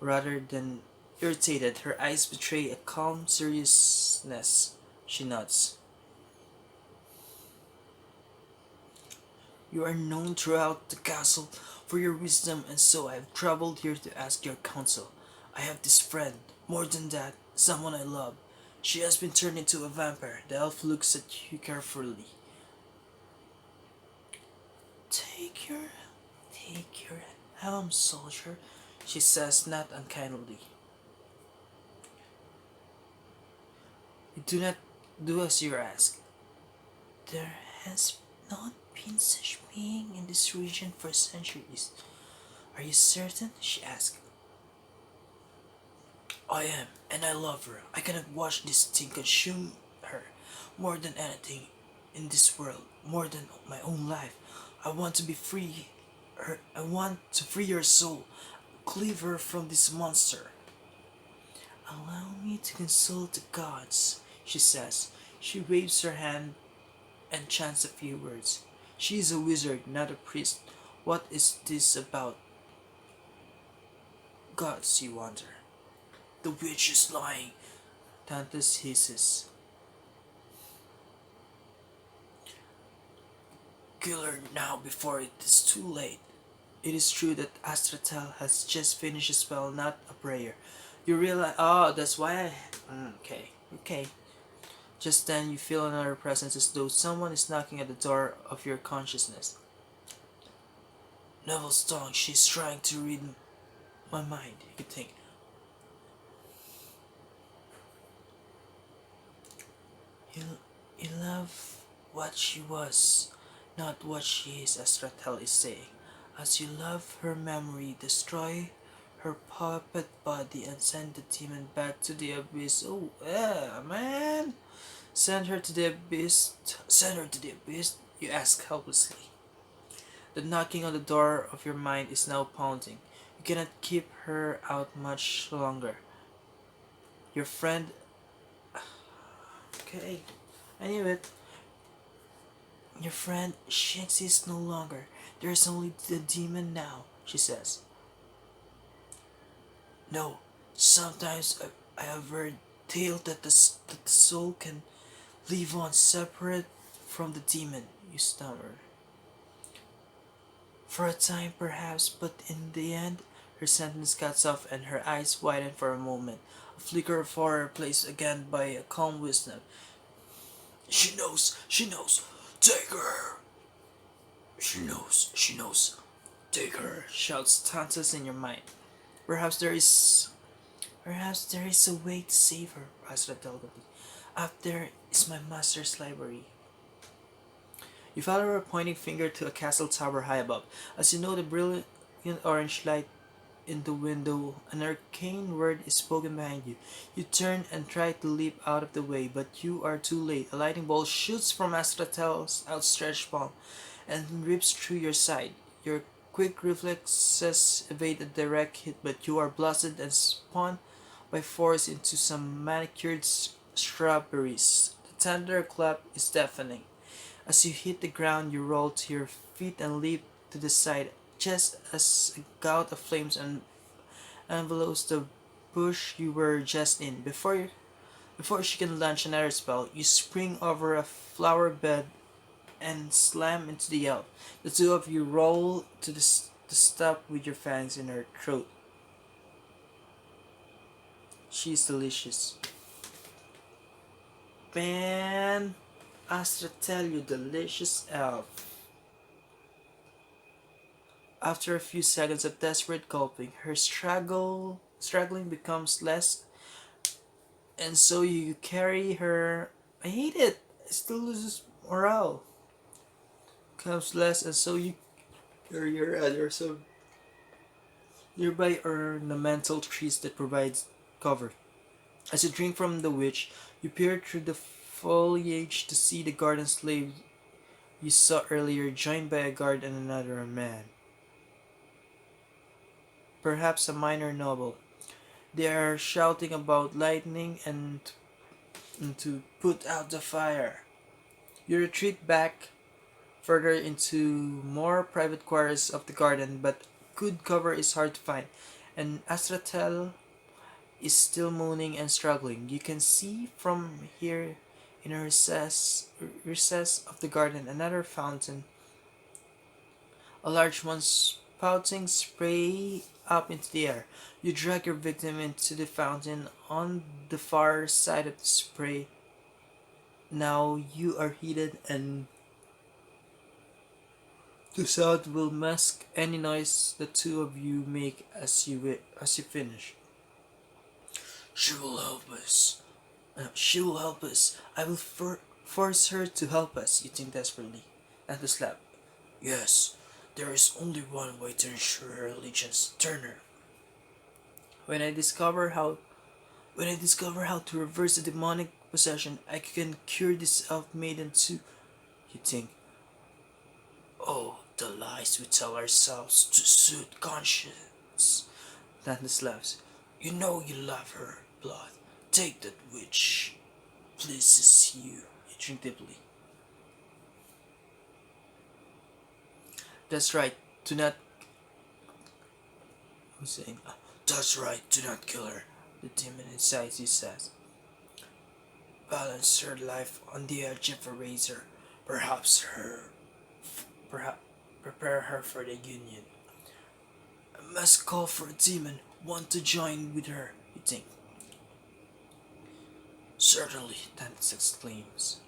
Rather than irritated, her eyes betray a calm seriousness. She nods. You are known throughout the castle for your wisdom, and so I have traveled here to ask your counsel. I have this friend, more than that, someone I love. She has been turned into a vampire. The elf looks at you carefully. Take your helm, soldier, she says, not unkindly. You do not do as you are asked. There has not been such being in this region for centuries. Are you certain? She asked. I am, and I love her. I cannot watch this thing consume her more than anything in this world, more than my own life. I want to be free. I want to free her soul, cleave her from this monster. Allow me to consult the gods, she says. She waves her hand and chants a few words. She is a wizard, not a priest. What is this about? Gods, you wonder. The witch is lying, Tantus hisses. Kill her now before it is too late. It is true that Astratel has just finished a spell, not a prayer. You realize, oh, that's why okay. Just then you feel another presence as though someone is knocking at the door of your consciousness. Neville's tongue, she's trying to read my mind, you think. You love what she was, not what she is, Astratel is saying. As you love her memory, destroy her puppet body and send the demon back to the abyss. Oh, yeah, man. Send her to the abyss. Send her to the abyss, you ask helplessly. The knocking on the door of your mind is now pounding. You cannot keep her out much longer. Your friend... Okay, I knew it. Your friend, she exists no longer. There's only the demon now, she says. No, sometimes I have heard tale that that the soul can live on separate from the demon, you stammer. For a time, perhaps, but in the end, her sentence cuts off and her eyes widen for a moment. A flicker of horror placed again by a calm wisdom. She knows. Take her! She knows. Take her, shouts Tantas in your mind. Perhaps there is Perhaps there is a way to save her, Asra delicately. Up there is my master's library. You follow her pointing finger to a castle tower high above. As you know the brilliant orange light in the window, an arcane word is spoken behind you. You turn and try to leap out of the way, but you are too late. A lightning bolt shoots from Astratel's outstretched palm and rips through your side. Your quick reflexes evade a direct hit, but you are blasted and spun by force into some manicured strawberries. The tender clap is deafening. As you hit the ground, you roll to your feet and leap to the side, just as a gout of flames envelopes the bush you were just in. Before she can launch another spell, you spring over a flower bed and slam into the elf. The two of you roll to stop with your fangs in her throat. She's delicious. Man, Astra tell you delicious elf. After a few seconds of desperate gulping, her struggling becomes less, and so you carry her. I hate it. It still loses morale. Becomes less, and so you carry her other so nearby ornamental trees that provides cover. As you drink from the witch, you peer through the foliage to see the garden slave you saw earlier, joined by a guard and another man. Perhaps a minor noble. They are shouting about lightning and to put out the fire. You retreat back further into more private quarters of the garden, but good cover is hard to find, and Astratel is still moaning and struggling. You can see from here in a recess of the garden another fountain, a large one spouting spray up into the air. You drag your victim into the fountain on the far side of the spray. Now you are heated and the sound will mask any noise the two of you make as you finish. She will help us. She will help us. I will force her to help us, you think desperately. And the slap. Yes, there is only one way to ensure her allegiance. Turner. When I discover how to reverse the demonic possession, I can cure this elf maiden too. You think. Oh, the lies we tell ourselves to suit conscience. Landis laughs. You know you love her, blood. Take that which pleases you. You drink deeply. That's right. Do not. Who's saying? That's right. Do not kill her. The demon inside you says. Balance her life on the edge of a razor. Perhaps prepare her for the union. I must call for a demon. Want to join with her? You think? Certainly, Tannis exclaims.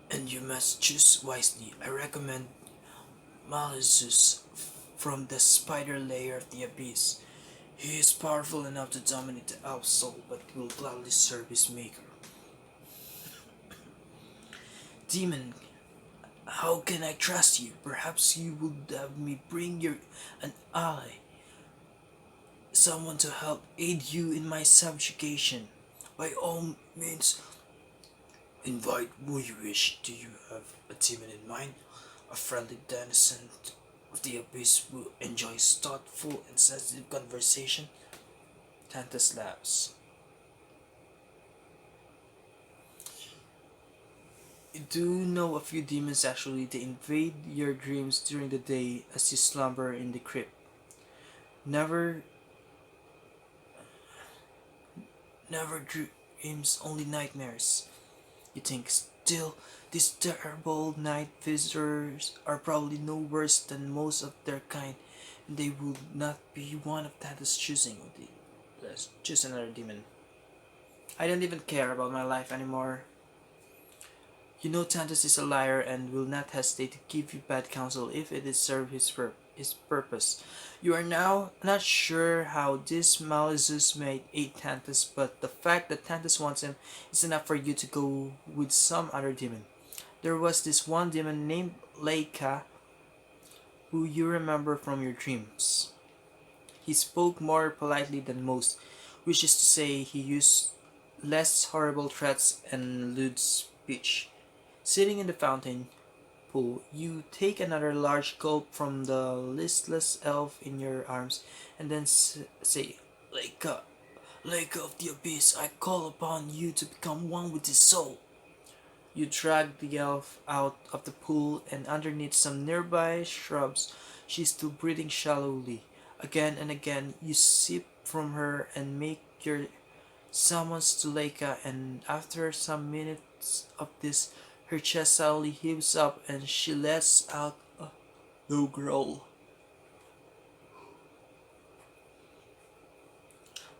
And you must choose wisely. I recommend Malleus from the spider layer of the abyss. He is powerful enough to dominate the elf soul, but will gladly serve his maker. Demon, how can I trust you? Perhaps you would have me bring an ally, someone to help aid you in my subjugation. By all means, invite who you wish. Do you have a demon in mind? A friendly denizen of the abyss who enjoys thoughtful and sensitive conversation? Tantus laughs. do know a few demons actually. They invade your dreams during the day as you slumber in the crypt. Never, never dreams, only nightmares. You think still, these terrible night visitors are probably no worse than most of their kind, and they will not be one of Tanta's choosing. Let's choose another demon. I don't even care about my life anymore. You know Tantus is a liar and will not hesitate to give you bad counsel if it is serve his purpose. You are now not sure how this Malleus made aid Tantus, but the fact that Tantus wants him is enough for you to go with some other demon. There was this one demon named Leica who you remember from your dreams. He spoke more politely than most, which is to say he used less horrible threats and lewd speech. Sitting in the fountain pool, you take another large gulp from the listless elf in your arms, and then say, Leica, Leica of the Abyss, I call upon you to become one with his soul. You drag the elf out of the pool, and underneath some nearby shrubs, she is still breathing shallowly. Again and again, you sip from her and make your summons to Leica, and after some minutes of this, her chest suddenly heaves up and she lets out a low growl.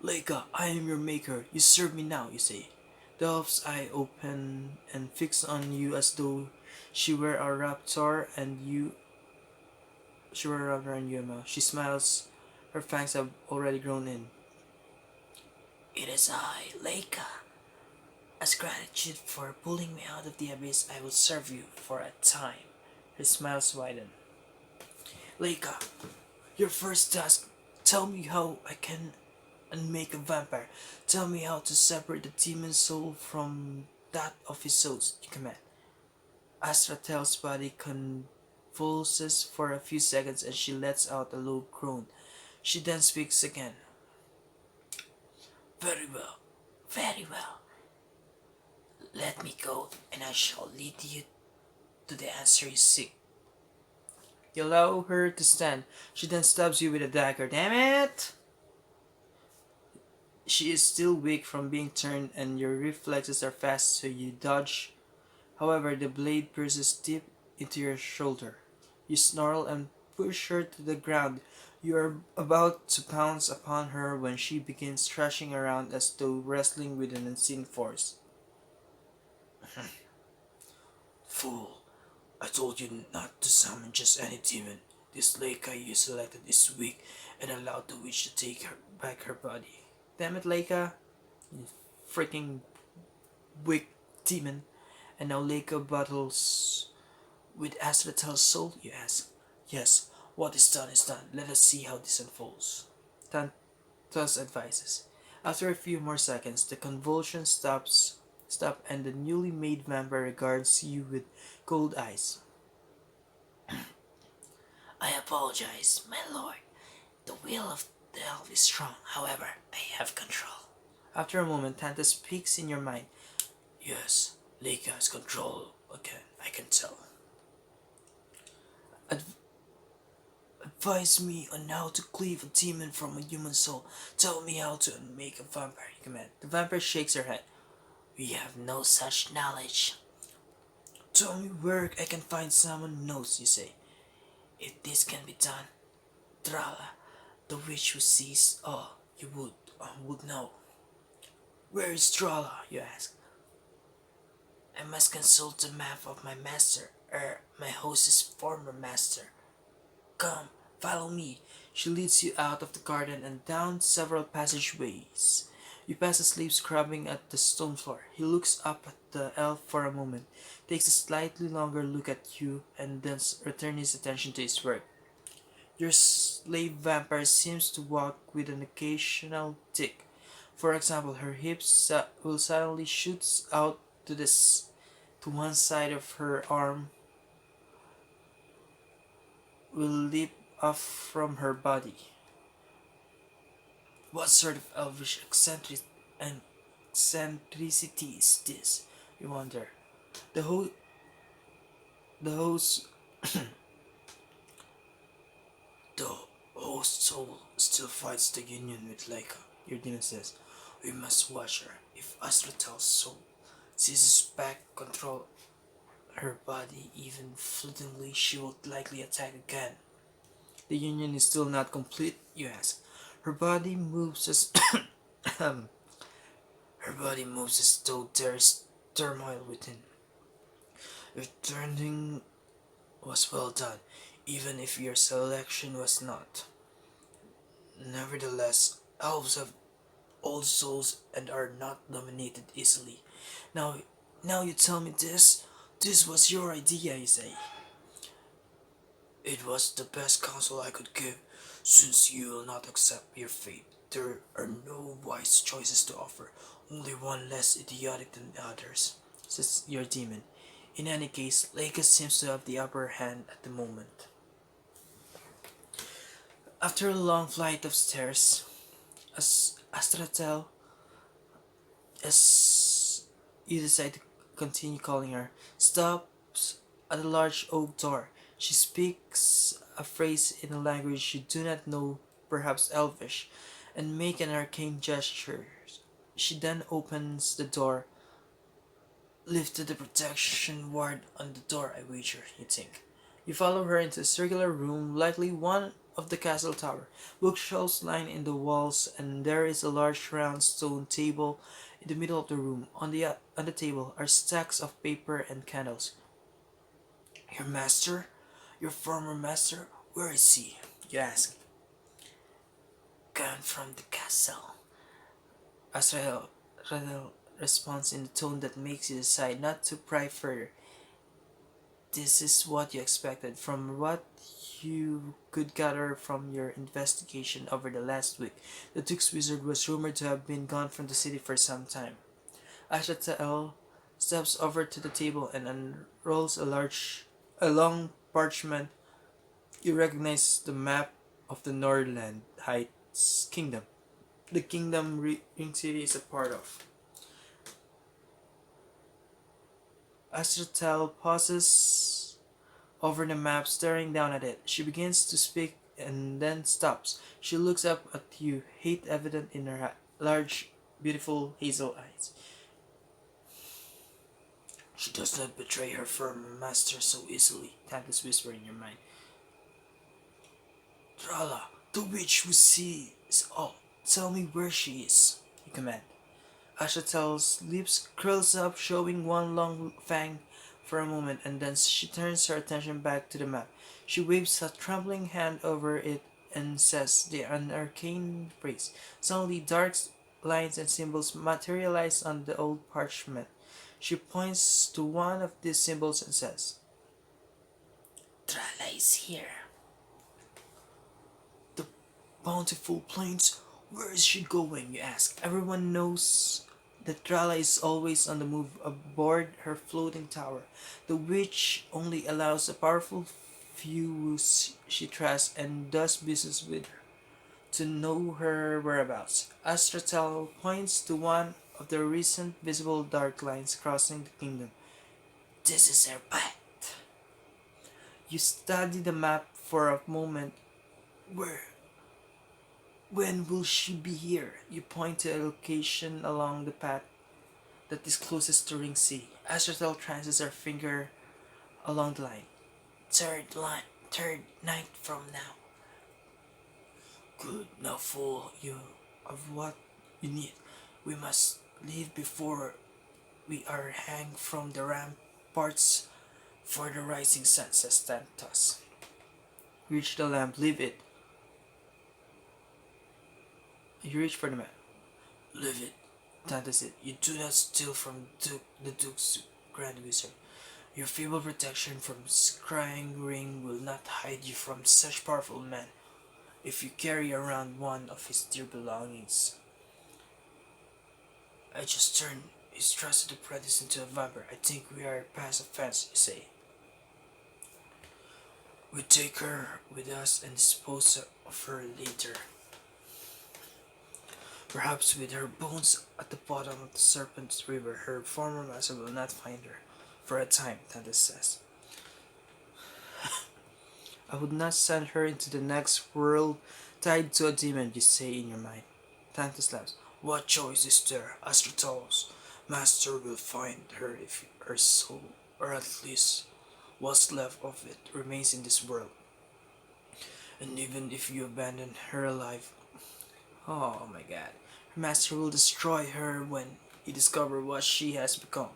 Leica, I am your maker. You serve me now, you say. The elf's eye open and fix on you as though she were a raptor and you she were a raptor and you a mouse. She smiles, her fangs have already grown in. It is I, Leica. As gratitude for pulling me out of the abyss, I will serve you for a time. Her smiles widen. Leica, your first task, tell me how I can unmake a vampire. Tell me how to separate the demon soul from that of his souls, you command. Astratel's body convulses for a few seconds and she lets out a low groan. She then speaks again. Very well, very well. Let me go, and I shall lead you to the answer you seek. You allow her to stand. She then stabs you with a dagger. Damn it! She is still weak from being turned, and your reflexes are fast, so you dodge. However, the blade pierces deep into your shoulder. You snarl and push her to the ground. You are about to pounce upon her when she begins thrashing around as though wrestling with an unseen force. Fool, I told you not to summon just any demon. This Leica you selected is weak and allowed the witch to take back her body. Damn it, Leica, you freaking weak demon. And now Leica battles with Asphodel soul, you ask. Yes, what is done is done. Let us see how this unfolds. Thus advises. After a few more seconds, the convulsion stop and the newly made vampire regards you with cold eyes. I apologize, my lord. The will of the elf is strong, however, I have control. After a moment, Tanta speaks in your mind. Yes, Leica has control again, I can tell. Advise me on how to cleave a demon from a human soul. Tell me how to make a vampire, you command. The vampire shakes her head. We have no such knowledge. Tell me where I can find someone who knows, you say. If this can be done, Drala, the witch who sees all, you would know. Where is Drala, you ask. I must consult the map of my master, my host's former master. Come, follow me. She leads you out of the garden and down several passageways. You pass asleep scrubbing at the stone floor. He looks up at the elf for a moment, takes a slightly longer look at you, and then returns his attention to his work. Your slave vampire seems to walk with an occasional tick. For example, her hips will suddenly shoot out to one side of her arm will leap off from her body. What sort of elvish eccentricity is this, you wonder? The The host, the host soul still fights the union with Leica. Your demon says, "We must watch her. If Astratel's soul seizes back control her body even fleetingly, she will likely attack again." The union is still not complete, you ask. Her body moves as her body moves as though there is turmoil within. Your turning was well done, even if your selection was not. Nevertheless, elves have old souls and are not dominated easily. Now, now you tell me this. This was your idea, you say. It was the best counsel I could give, since you will not accept your fate. There are no wise choices to offer, only one less idiotic than the others, says your demon. In any case, Lakes seems to have the upper hand at the moment. After a long flight of stairs, as Astratel, as you decide to continue calling her, stops at a large oak door. She speaks a phrase in a language you do not know, perhaps Elvish, and make an arcane gesture. She then opens the door, lifted the protection ward on the door, I wager, you think. You follow her into a circular room, likely one of the castle tower. Bookshelves line in the walls, and there is a large round stone table in the middle of the room. On the table are stacks of paper and candles. Your master? Your former master? Where is he? You ask. Gone from the castle. Azrael responds in a tone that makes you decide not to pry further. This is what you expected from what you could gather from your investigation over the last week. The Duke's wizard was rumored to have been gone from the city for some time. Ashtael steps over to the table and unrolls a long parchment. You recognize the map of the Northland Heights Kingdom. The kingdom Ring City is a part of. Ashtael pauses over the map, staring down at it. She begins to speak and then stops. She looks up at you, hate evident in her large, beautiful hazel eyes. She does not betray her former master so easily, Tantus whispers in your mind. Drala, the witch who sees all, tell me where she is, you command. Ashatel's lips curls up, showing one long fang for a moment, and then she turns her attention back to the map. She waves a trembling hand over it and says an arcane phrase. Suddenly, dark lines and symbols materialize on the old parchment. She points to one of these symbols and says, Trala is here. The bountiful plains? Where is she going, you ask? Everyone knows that Trala is always on the move aboard her floating tower. The witch only allows a powerful few who she trusts and does business with her to know her whereabouts. Astratel points to one of the recent visible dark lines crossing the kingdom. This is her path. You study the map for a moment. Where? When will she be here? You point to a location along the path that is closest to Ring City. Astratel traces her finger along the line. Third night from now. Good, now full you of what you need. We must leave before we are hanged from the ramparts for the rising sun, says Tantus. Reach the lamp, leave it. You reach for the map. Leave it, Tantus said. You do not steal from the Duke's Grand Wizard. Your feeble protection from scrying ring will not hide you from such powerful men if you carry around one of his dear belongings. I just turned his trusted apprentice into a vampire. I think we are past offense, you say. We take her with us and dispose of her later. Perhaps with her bones at the bottom of the Serpent's River, her former master will not find her. For a time, Tantus says. I would not send her into the next world tied to a demon, you say in your mind. Tantus laughs. What choice is there? Astratal's master will find her if her soul, or at least what's left of it, remains in this world. And even if you abandon her alive, oh my god, her master will destroy her when he discovers what she has become.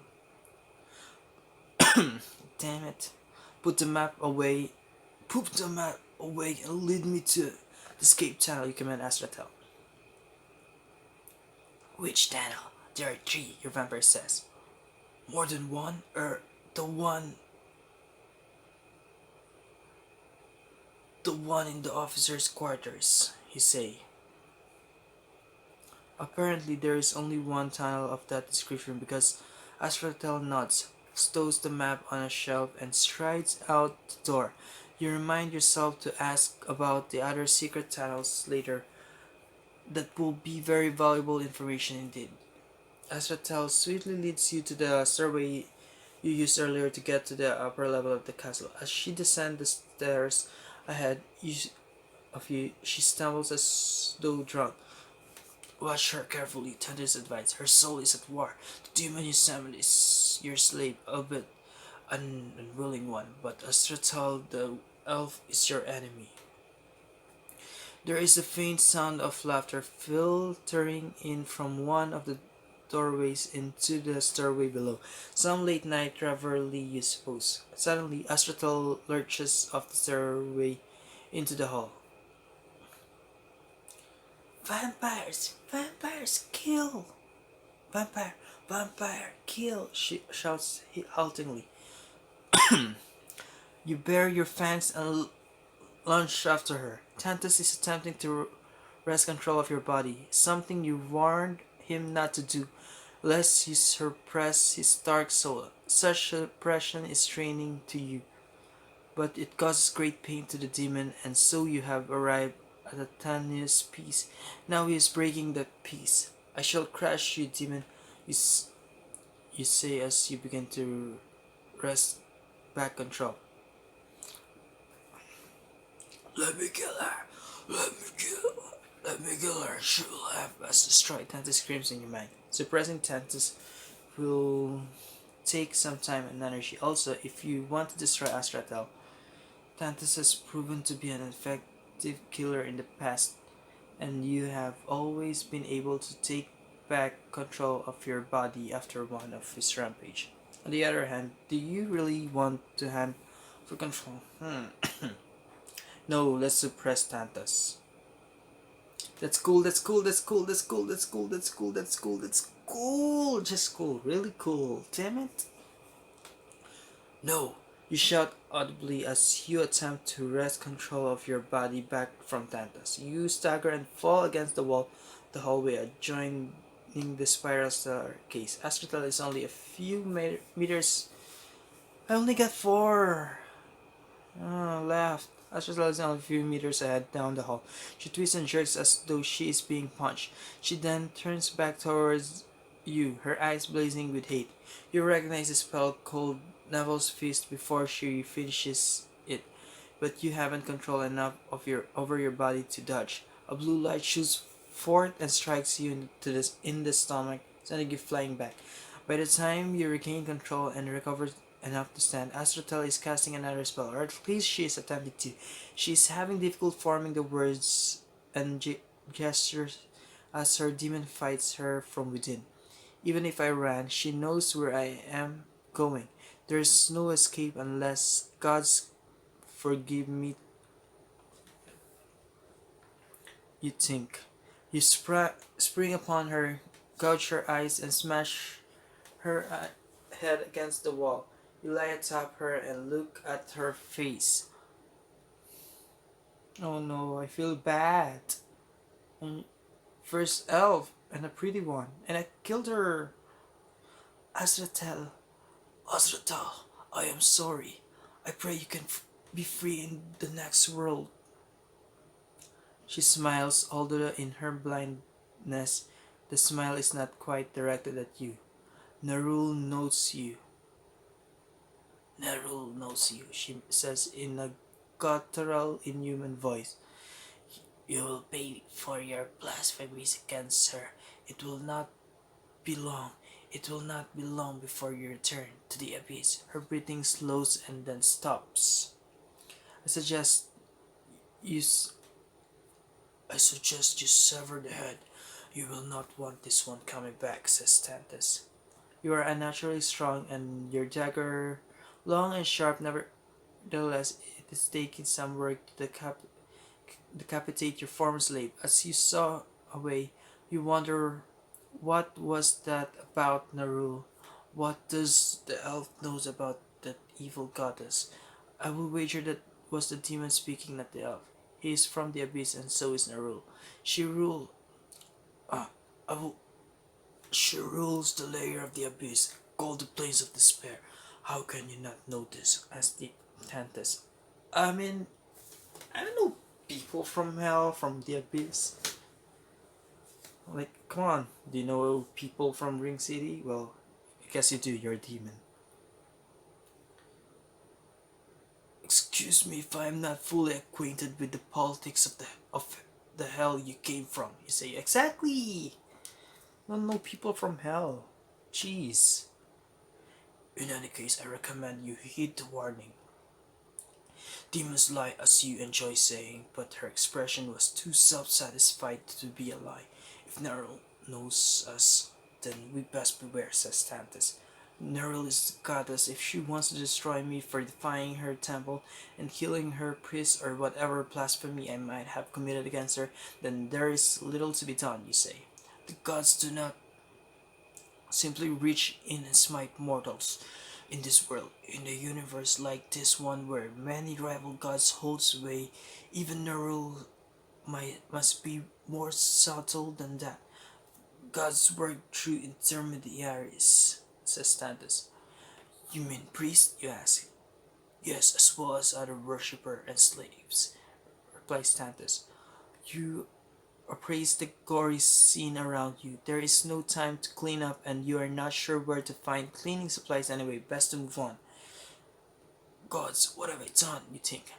Damn it. Put the map away. Put the map away and lead me to the escape tunnel, you command Astratel. Which tunnel? There are three, your vampire says. More than one? The one... The one in the officer's quarters, he say. Apparently there is only one tunnel of that description because Astratel nods, stows the map on a shelf and strides out the door. You remind yourself to ask about the other secret tunnels later. That will be very valuable information indeed. Astratel sweetly leads you to the stairway you used earlier to get to the upper level of the castle. As she descends the stairs ahead of you, she stumbles as though drunk. Watch her carefully, Tantus advised. Her soul is at war. The demon you summoned is your slave, albeit an unwilling one, but Astratal the elf is your enemy. There is a faint sound of laughter filtering in from one of the doorways into the stairway below. Some late night revelry, you suppose. Suddenly, Astratal lurches off the stairway into the hall. Vampires! Vampires! Kill! Vampire! Vampire! Kill! She shouts haltingly. You bare your fangs and lunge after her. Tantus is attempting to wrest control of your body, something you warned him not to do, lest he suppress his dark soul. Such suppression is straining to you, but it causes great pain to the demon, and so you have arrived at a tenuous peace. Now he is breaking the peace. I shall crush you, demon, you say as you begin to wrest back control. Let me kill her! Let me kill her! She will have us destroyed. Tantus screams in your mind. Suppressing Tantus will take some time and energy. Also, if you want to destroy Astratel, Tantus has proven to be an effective killer in the past, and you have always been able to take back control of your body after one of his rampage. On the other hand, do you really want to hand for control? No, let's suppress Tantus. That's cool, that's cool, that's cool, that's cool, that's cool, that's cool, that's cool, that's cool. Just cool, really cool. Damn it. No, you shout audibly as you attempt to wrest control of your body back from Tantus. You stagger and fall against the wall, the hallway adjoining the spiral staircase. Astratel is only a few meters. I only got 4. Laughed. Astratel is only a few meters ahead down the hall. She twists and jerks as though she is being punched. She then turns back towards you, her eyes blazing with hate. You recognize the spell called Neville's Feast before she finishes it, but you haven't control enough of over your body to dodge. A blue light shoots forth and strikes you in the stomach, sending you flying back. By the time you regain control and recover enough to stand, Astratel is casting another spell, or at least she is attempting to. She is having difficulty forming the words and gestures as her demon fights her from within. Even if I ran, she knows where I am going. There is no escape unless God's forgive me, you think. You spring upon her, gouge her eyes, and smash her head against the wall. You lie atop her and look at her face. Oh no, I feel bad. And first elf, and a pretty one, and I killed her. Astratel, Astratel, I am sorry. I pray you can be free in the next world. She smiles, although in her blindness, the smile is not quite directed at you. Nerul knows you. Nerul knows you, she says in a guttural, inhuman voice. You will pay for your blasphemies against her. It will not be long. It will not be long before you return to the abyss. Her breathing slows and then stops. I suggest you. I suggest you sever the head. You will not want this one coming back, says Tantus. You are unnaturally strong, and your dagger, long and sharp, nevertheless, it is taking some work to decapitate your former slave. As you saw away, you wonder what was that about Narul? What does the elf knows about that evil goddess? I will wager that was the demon speaking, not the elf. He is from the abyss, and so is Narul. She rule. Ah, I will. She rules the layer of the abyss, called the plains of despair. How can you not know this? Asked the Tantus. I mean, I don't know people from hell, from the abyss. Like, come on. Do you know people from Ring City? Well, I guess you do. You're a demon. Excuse me if I am not fully acquainted with the politics of the hell you came from. You say exactly. Don't know people from hell. Jeez. In any case, I recommend you heed the warning. Demons lie as you enjoy saying, but her expression was too self-satisfied to be a lie. If Nerl knows us, then we best beware, says Tantus. Nerl is the goddess. If she wants to destroy me for defying her temple and killing her priests or whatever blasphemy I might have committed against her, then there is little to be done, you say. The gods do not simply reach in and smite mortals. In this world, in a universe like this one where many rival gods hold sway, even Nerul must be more subtle than that. Gods work through intermediaries, says Tantus. You mean priests, you ask? Yes, as well as other worshippers and slaves, replies Tantus. You appraise the gory scene around you. There is no time to clean up, and you are not sure where to find cleaning supplies anyway. Best to move on. Gods, what have I done, you think?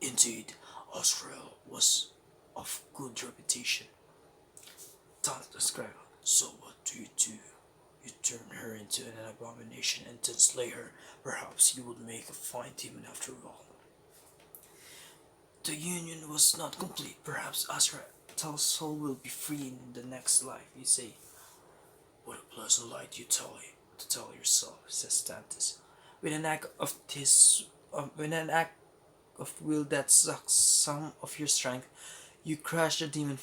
Indeed, Osriel was of good reputation. Tantus cried. So what do? You turn her into an abomination and then slay her. Perhaps you would make a fine demon after all. The union was not complete. Perhaps Azrael's soul will be free in the next life, you say. What a pleasant lie to tell yourself, says Tantus. With an act of will that sucks some of your strength, you crush the demon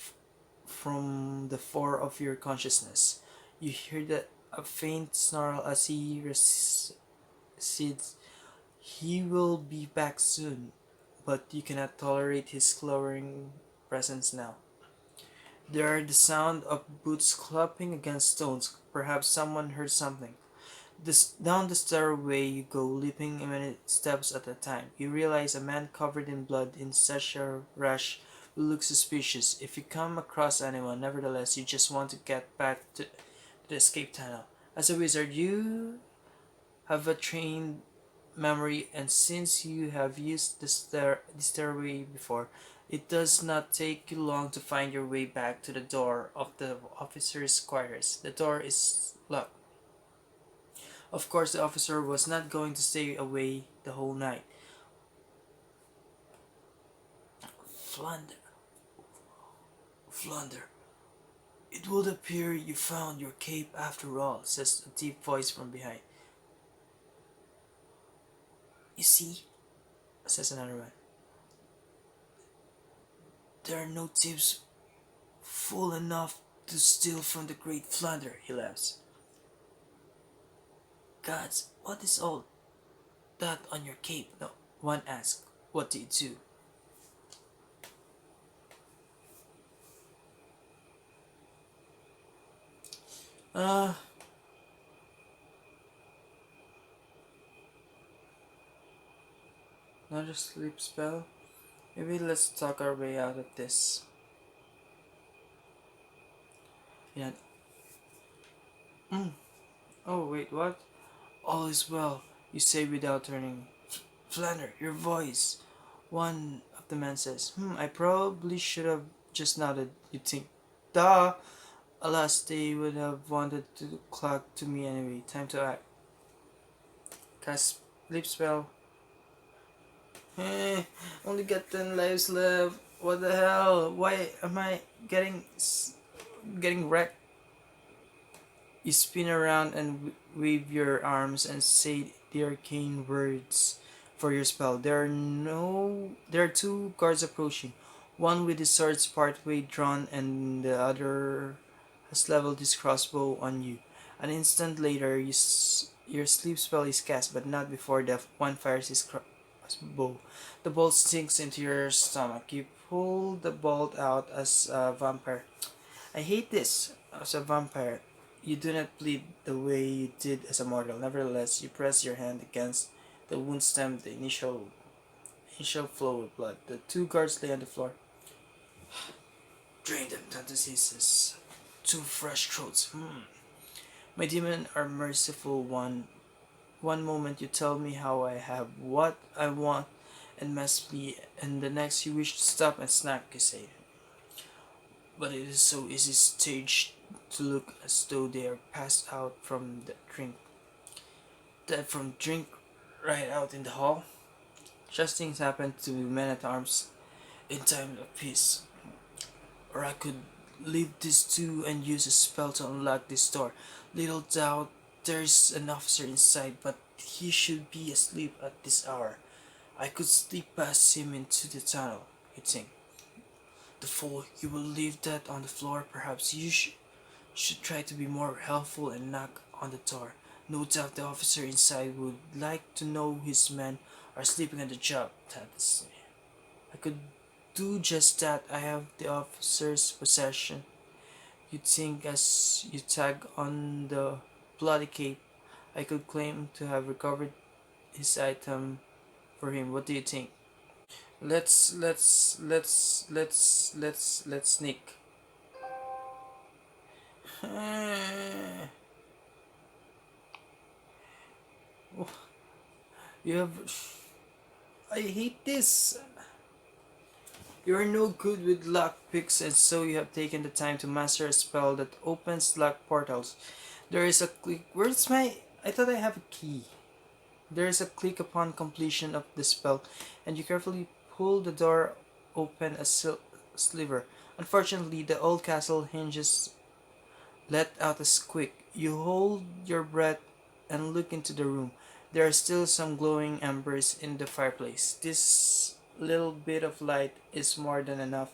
from the fore of your consciousness. You hear a faint snarl as he recedes. He will be back soon, but you cannot tolerate his glowering presence now. There are the sound of boots clapping against stones. Perhaps someone heard something. Down the stairway you go, leaping many steps at a time. You realize a man covered in blood in such a rush will look suspicious. If you come across anyone, nevertheless, you just want to get back to the escape tunnel. As a wizard, you have a trained memory, and since you have used the stairway before, it does not take you long to find your way back to the door of the officer's quarters. The door is locked. Of course, the officer was not going to stay away the whole night. Flounder, Flounder, it would appear you found your cape after all, says a deep voice from behind. You see, says another man, there are no thieves fool enough to steal from the great Flounder, he laughs. Gods, what is all that on your cape? No, one asks. What do you do? Uh, Another sleep spell? Maybe let's talk our way out of this. Yeah. Oh, wait, what? All is well, you say without turning. Flanner, your voice. One of the men says, I probably should have just nodded. You think, duh. Alas, they would have wanted to clock to me anyway. Time to act. Cast sleep spell. Eh, only got 10 lives left. What the hell? Why am I getting wrecked? You spin around and wave your arms and say the arcane words for your spell. There are two guards approaching. One with his swords partway drawn and the other has leveled his crossbow on you. An instant later, your sleep spell is cast, but not before the one fires his crossbow. The bolt sinks into your stomach. You pull the bolt out as a vampire. I hate this. As a vampire, you do not bleed the way you did as a mortal. Nevertheless, you press your hand against the wound stem the initial flow of blood. The two guards lay on the floor. Drain them down to diseases. Two fresh throats. My demon are merciful one. One moment you tell me how I have what I want and must be, and the next you wish to stop and snack, you say. But it is so easy staged to look as though they are passed out from the drink. Dead from drink right out in the hall. Such things happen to men at arms in time of peace. Or I could leave this too and use a spell to unlock this door. Little doubt there's an officer inside, but he should be asleep at this hour. I could slip past him into the tunnel, you think. The fool, you will leave that on the floor. Perhaps you should try to be more helpful and knock on the door. No doubt the officer inside would like to know his men are sleeping on the job. That is me. I could do just that. I have the officer's possession. You think as you tag on the bloody cape, I could claim to have recovered his item for him. What do you think? Let's sneak. You have. I hate this. You are no good with lock picks, and so you have taken the time to master a spell that opens lock portals. There is a click. Where's my. I thought I have a key. There is a click upon completion of the spell, and you carefully pull the door open a sliver. Unfortunately, the old castle hinges let out a squeak. You hold your breath and look into the room. There are still some glowing embers in the fireplace. This little bit of light is more than enough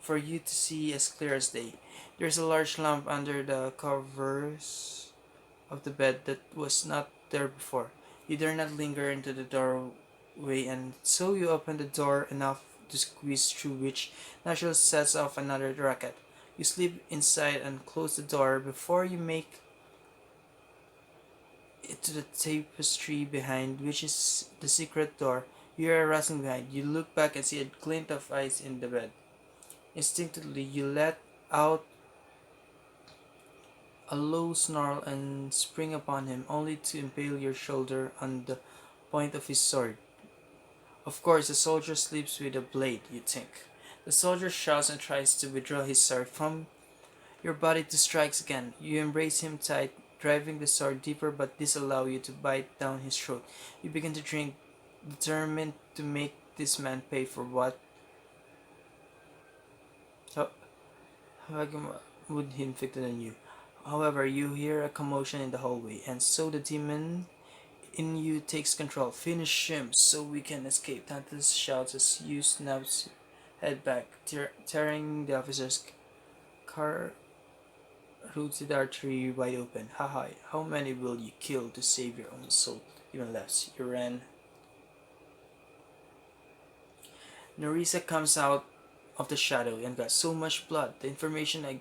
for you to see as clear as day. There's a large lamp under the covers of the bed that was not there before. You dare not linger into the doorway, and so you open the door enough to squeeze through, which naturally sets off another racket. You slip inside and close the door before you make it to the tapestry behind, which is the secret door. You are rustling behind. You look back and see a glint of eyes in the bed. Instinctively, you let out a low snarl and spring upon him, only to impale your shoulder on the point of his sword. Of course, the soldier sleeps with a blade, you think. The soldier shouts and tries to withdraw his sword from your body to strike again. You embrace him tight, driving the sword deeper, but this allows you to bite down his throat. You begin to drink, determined to make this man pay for what would he inflicted on you. However, you hear a commotion in the hallway, and so the demon in you takes control. Finish him so we can escape. Tantalus shouts as you snaps head back, tearing the officer's carotid artery wide open. Haha, how many will you kill to save your own soul? Even less. You ran. Nerissa comes out of the shadow and got so much blood. The information I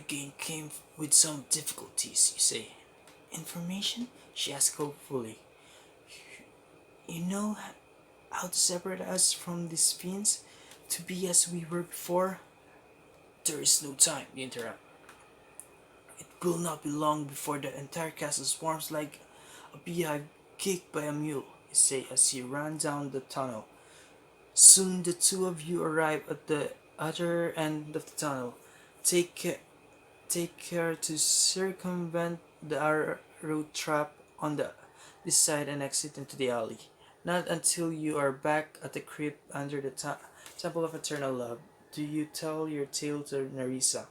gained came with some difficulties, you say. Information? She asked hopefully. You know how to separate us from these fiends? To be as we were before? There is no time, you interrupt. It will not be long before the entire castle swarms like a beehive kicked by a mule, you say as you run down the tunnel. Soon the two of you arrive at the other end of the tunnel. Take, take care to circumvent the arrow trap on this side and exit into the alley. Not until you are back at the crypt under the Temple of Eternal Love do you tell your tale to Narisa.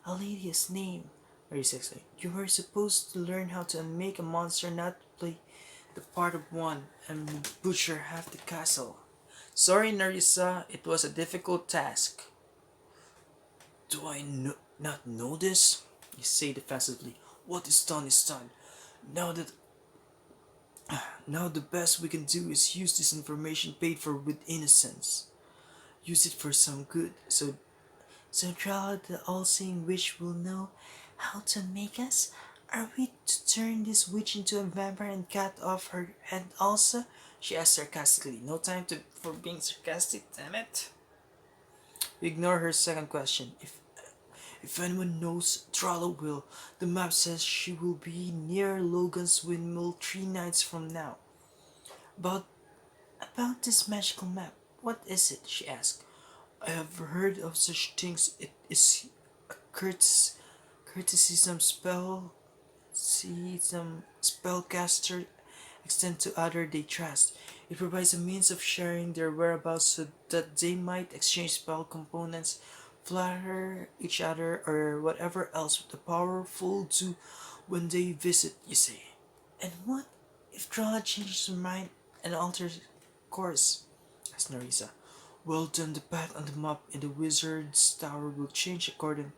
Aladia's name, Narisa exclaimed. You were supposed to learn how to make a monster, not play the part of one, and butcher half the castle. Sorry, Narisa, it was a difficult task. Do I not know this? You say defensively. What is done is done. Now that now the best we can do is use this information paid for with innocence. Use it for some good. So Drala the all-seeing witch will know how to make us? Are we to turn this witch into a vampire and cut off her head also? She asked sarcastically. No time for being sarcastic, damn it. You ignore her second question. If anyone knows, Drala will. The map says she will be near Logan's windmill 3 nights from now. About this magical map, what is it? She asked. I have heard of such things. It is a courtesy some spellcaster extend to other they trust. It provides a means of sharing their whereabouts so that they might exchange spell components, flatter each other, or whatever else the powerful do when they visit, you say. And what if Drala changes her mind and alters course? Asked Narisa. Well then the path on the map in the wizard's tower will change accordingly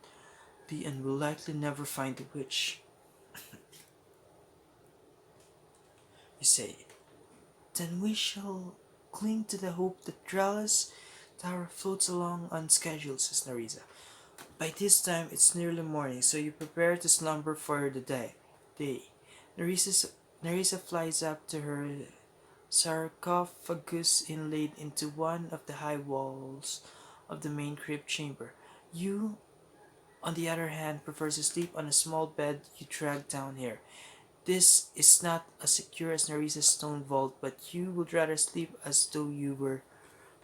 and will likely never find the witch. You say. Then we shall cling to the hope that Drala's tower floats along on schedule, says Narisa. By this time it's nearly morning, so you prepare to slumber for the day. Narisa flies up to her sarcophagus inlaid into one of the high walls of the main crypt chamber. You, on the other hand, prefer to sleep on a small bed you dragged down here. This is not as secure as Narisa's stone vault, but you would rather sleep as though you were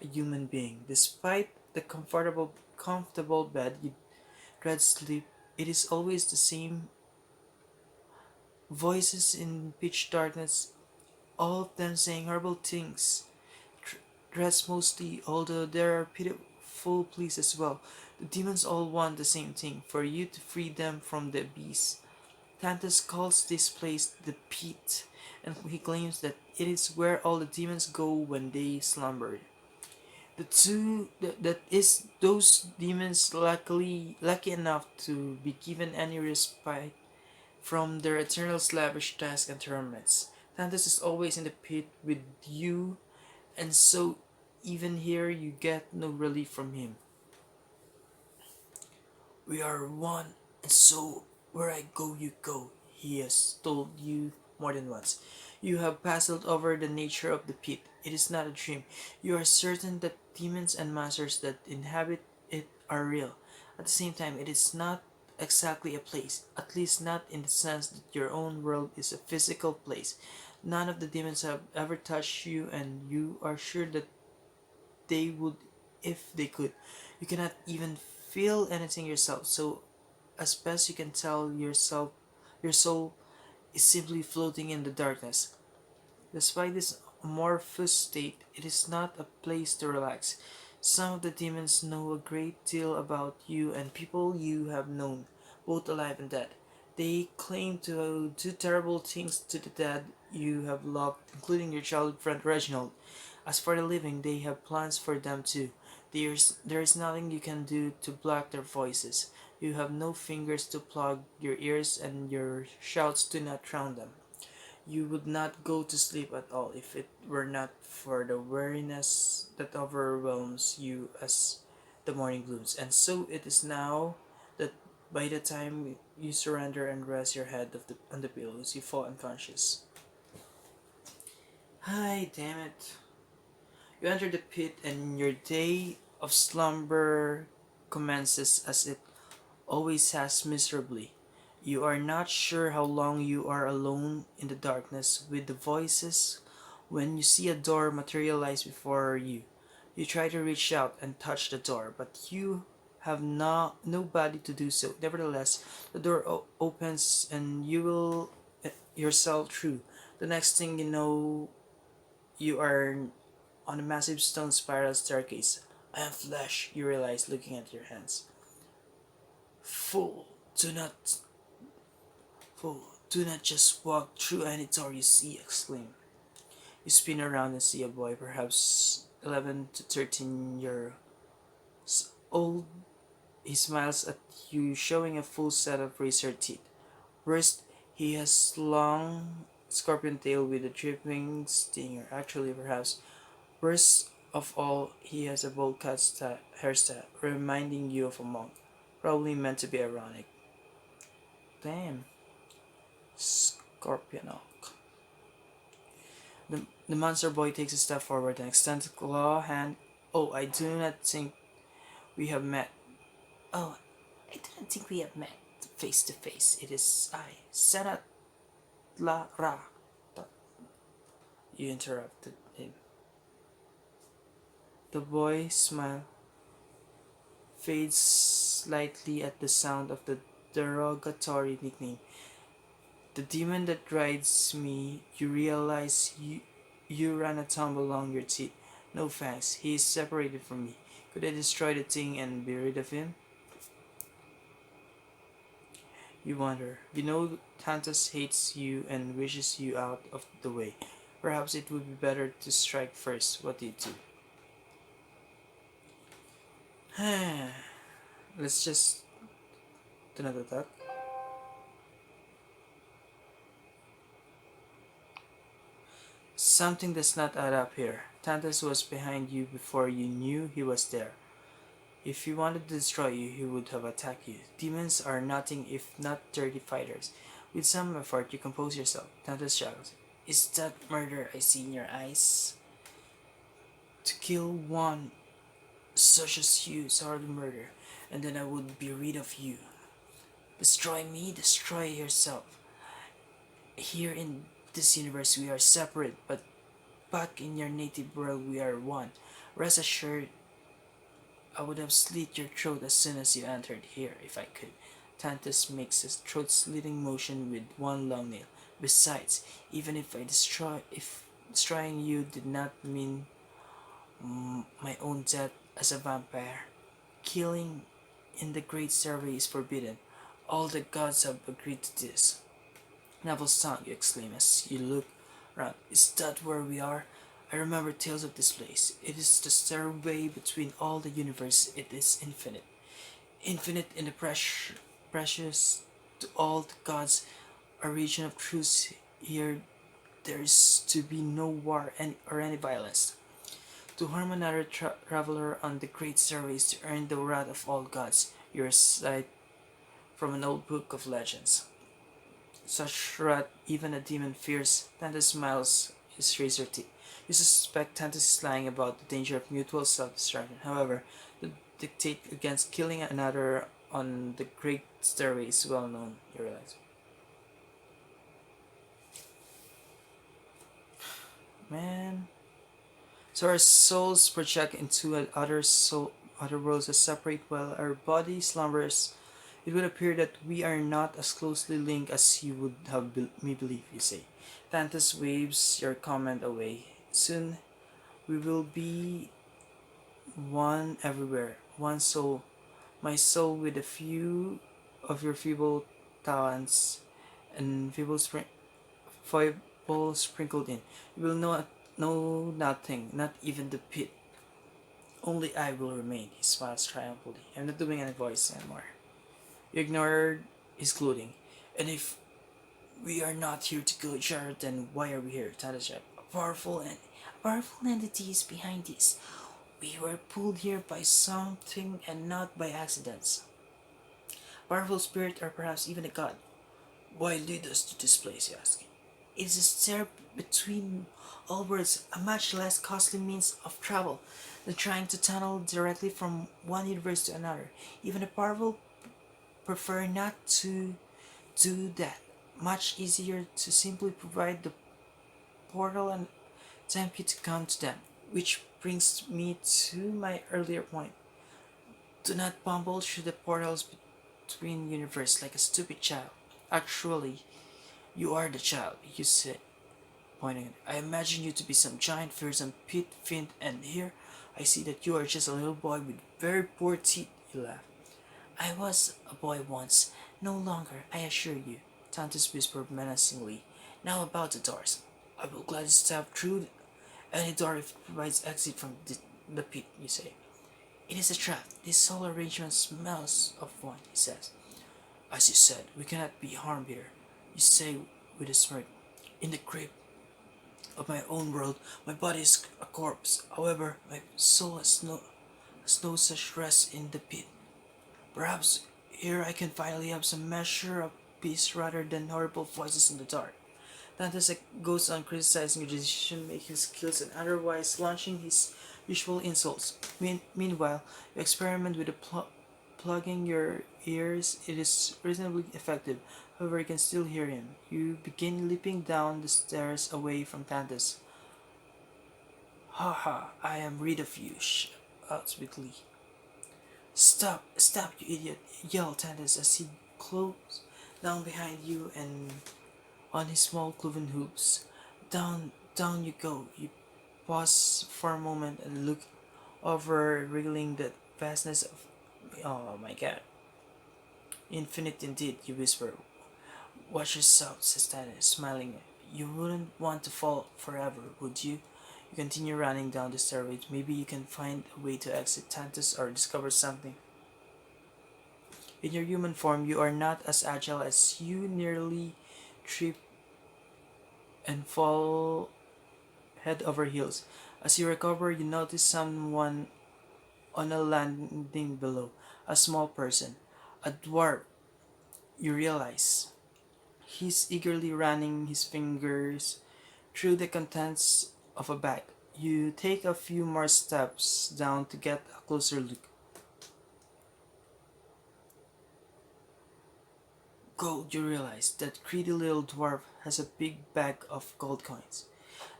a human being. Despite the comfortable bed you dread sleep, it is always the same voices in pitch darkness, all of them saying horrible things. Dreads mostly, although there are pitiful pleas as well. The demons all want the same thing, for you to free them from the abyss. Tantus calls this place the pit, and he claims that it is where all the demons go when they slumber. That is those demons lucky enough to be given any respite from their eternal slavish tasks and torments. Tantus is always in the pit with you, and so even here you get no relief from him. We are one, and so where I go you go, he has told you more than once. You have puzzled over the nature of the pit. It is not a dream. You are certain that demons and monsters that inhabit it are real. At the same time, it is not exactly a place, at least not in the sense that your own world is a physical place. None of the demons have ever touched you, and you are sure that they would if they could. You cannot even feel anything yourself, so as best you can tell yourself, your soul is simply floating in the darkness. Despite this amorphous state, it is not a place to relax. Some of the demons know a great deal about you and people you have known, both alive and dead. They claim to do terrible things to the dead you have loved, including your childhood friend Reginald. As for the living, they have plans for them too. There is nothing you can do to block their voices. You have no fingers to plug your ears, and your shouts do not drown them. You would not go to sleep at all if it were not for the weariness that overwhelms you as the morning blooms. And so it is now that by the time you surrender and rest your head on the pillows, you fall unconscious. Hi, damn it. You enter the pit, and your day of slumber commences as it always has miserably. You are not sure how long you are alone in the darkness with the voices. When you see a door materialize before you, you try to reach out and touch the door, but you have nobody to do so. Nevertheless, the door opens and you will yourself through. The next thing you know, you are on a massive stone spiral staircase. I am flesh, you realize, looking at your hands. Fool, do not fool, do not just walk through any door you see, exclaim. You spin around and see a boy, perhaps 11 to 13 years old. He smiles at you, showing a full set of razor teeth. Worst, he has long scorpion tail with a dripping stinger. Actually, perhaps worst of all, he has a bold cut hairstyle, reminding you of a monk. Probably meant to be ironic. Damn. Scorpionok. The monster boy takes a step forward and extends a claw hand. Oh, I do not think we have met. Oh, I do not think we have met face to face. It is I, Senat La Ra. You interrupted him. The boy's smile fades slightly at the sound of the derogatory nickname. The demon that rides me, you realize you ran a tumble along your teeth. No thanks, he is separated from me. Could I destroy the thing and be rid of him? You wonder. You know Tantus hates you and wishes you out of the way. Perhaps it would be better to strike first. What do you do? Let's just do another thought. Something does not add up here. Tantus was behind you before you knew he was there. If he wanted to destroy you, he would have attacked you. Demons are nothing if not dirty fighters. With some effort, you compose yourself. Tantus shouts, "Is that murder I see in your eyes? To kill one such as you is hardly murder, and then I would be rid of you. Destroy me, destroy yourself. Here in this universe we are separate, but back in your native world we are one. Rest assured, I would have slit your throat as soon as you entered here if I could." Tantus makes a throat-slitting motion with one long nail. Besides, even if destroying you did not mean my own death as a vampire, killing in the Great Survey is forbidden. All the gods have agreed to this. Neville's tongue, you exclaim as you look around. Is that where we are? I remember tales of this place. It is the stairway between all the universe. It is infinite. Infinite in the precious to all the gods. A region of truth here. There is to be no war or any violence. To harm another traveler on the great stairways to earn the wrath of all gods. You recite from an old book of legends. Such wrath even a demon fears. Tantus smiles his razor teeth. You suspect Tantus is lying about the danger of mutual self-destruction. However, the dictate against killing another on the great stairway is well known, you realize. Man. So our souls project into other worlds that separate while our body slumbers. It would appear that we are not as closely linked as you would have me believe, you say. Tantus waves your comment away. Soon we will be one everywhere, one soul. My soul with a few of your feeble talents and foibles sprinkled in. You will know nothing, not even the pit. Only I will remain. He smiles triumphantly. I'm not doing any voice anymore. You ignored his gloating. And if we are not here to kill each other, then why are we here? Tantus shouted. A powerful entity is behind this. We were pulled here by something and not by accidents. Powerful spirit or perhaps even a god. Why lead us to this place, you ask? It is a stair between all worlds, a much less costly means of travel than trying to tunnel directly from one universe to another. Even the powerful prefer not to do that. Much easier to simply provide the portal and tempt you to come to them. Which brings me to my earlier point. Do not bumble through the portals between universes like a stupid child. Actually, you are the child, you said, pointing. I imagine you to be some giant fearsome pit fiend, and here I see that you are just a little boy with very poor teeth, you laughed. I was a boy once, no longer, I assure you, Tantus whispered menacingly. Now about the doors. I will gladly step through any door if it provides exit from the pit, you say. It is a trap. This whole arrangement smells of wine, he says. As you said, we cannot be harmed here, you say with a smirk. In the crypt of my own world, my body is a corpse. However, my soul has no such rest in the pit. Perhaps here I can finally have some measure of peace rather than horrible voices in the dark. Dantes goes on criticizing your decision-making skills and otherwise launching his usual insults. Meanwhile, you experiment with plugging your ears. It is reasonably effective. However, you can still hear him. You begin leaping down the stairs away from Tantus. Ha ha, I am rid of you, shouts with glee. Stop, you idiot, yelled Tantus as he closed down behind you and on his small cloven hooves. Down you go. You pause for a moment and look over, revealing the vastness of. Oh my god. Infinite indeed, you whisper. Watch yourself, says Tannis, smiling. You wouldn't want to fall forever, would you? You continue running down the stairway. Maybe you can find a way to exit Tantus or discover something. In your human form, you are not as agile as you nearly trip and fall head over heels. As you recover, you notice someone on a landing below, a small person, a dwarf. You realize he's eagerly running his fingers through the contents of a bag. You take a few more steps down to get a closer look. Gold, you realize that greedy little dwarf has a big bag of gold coins.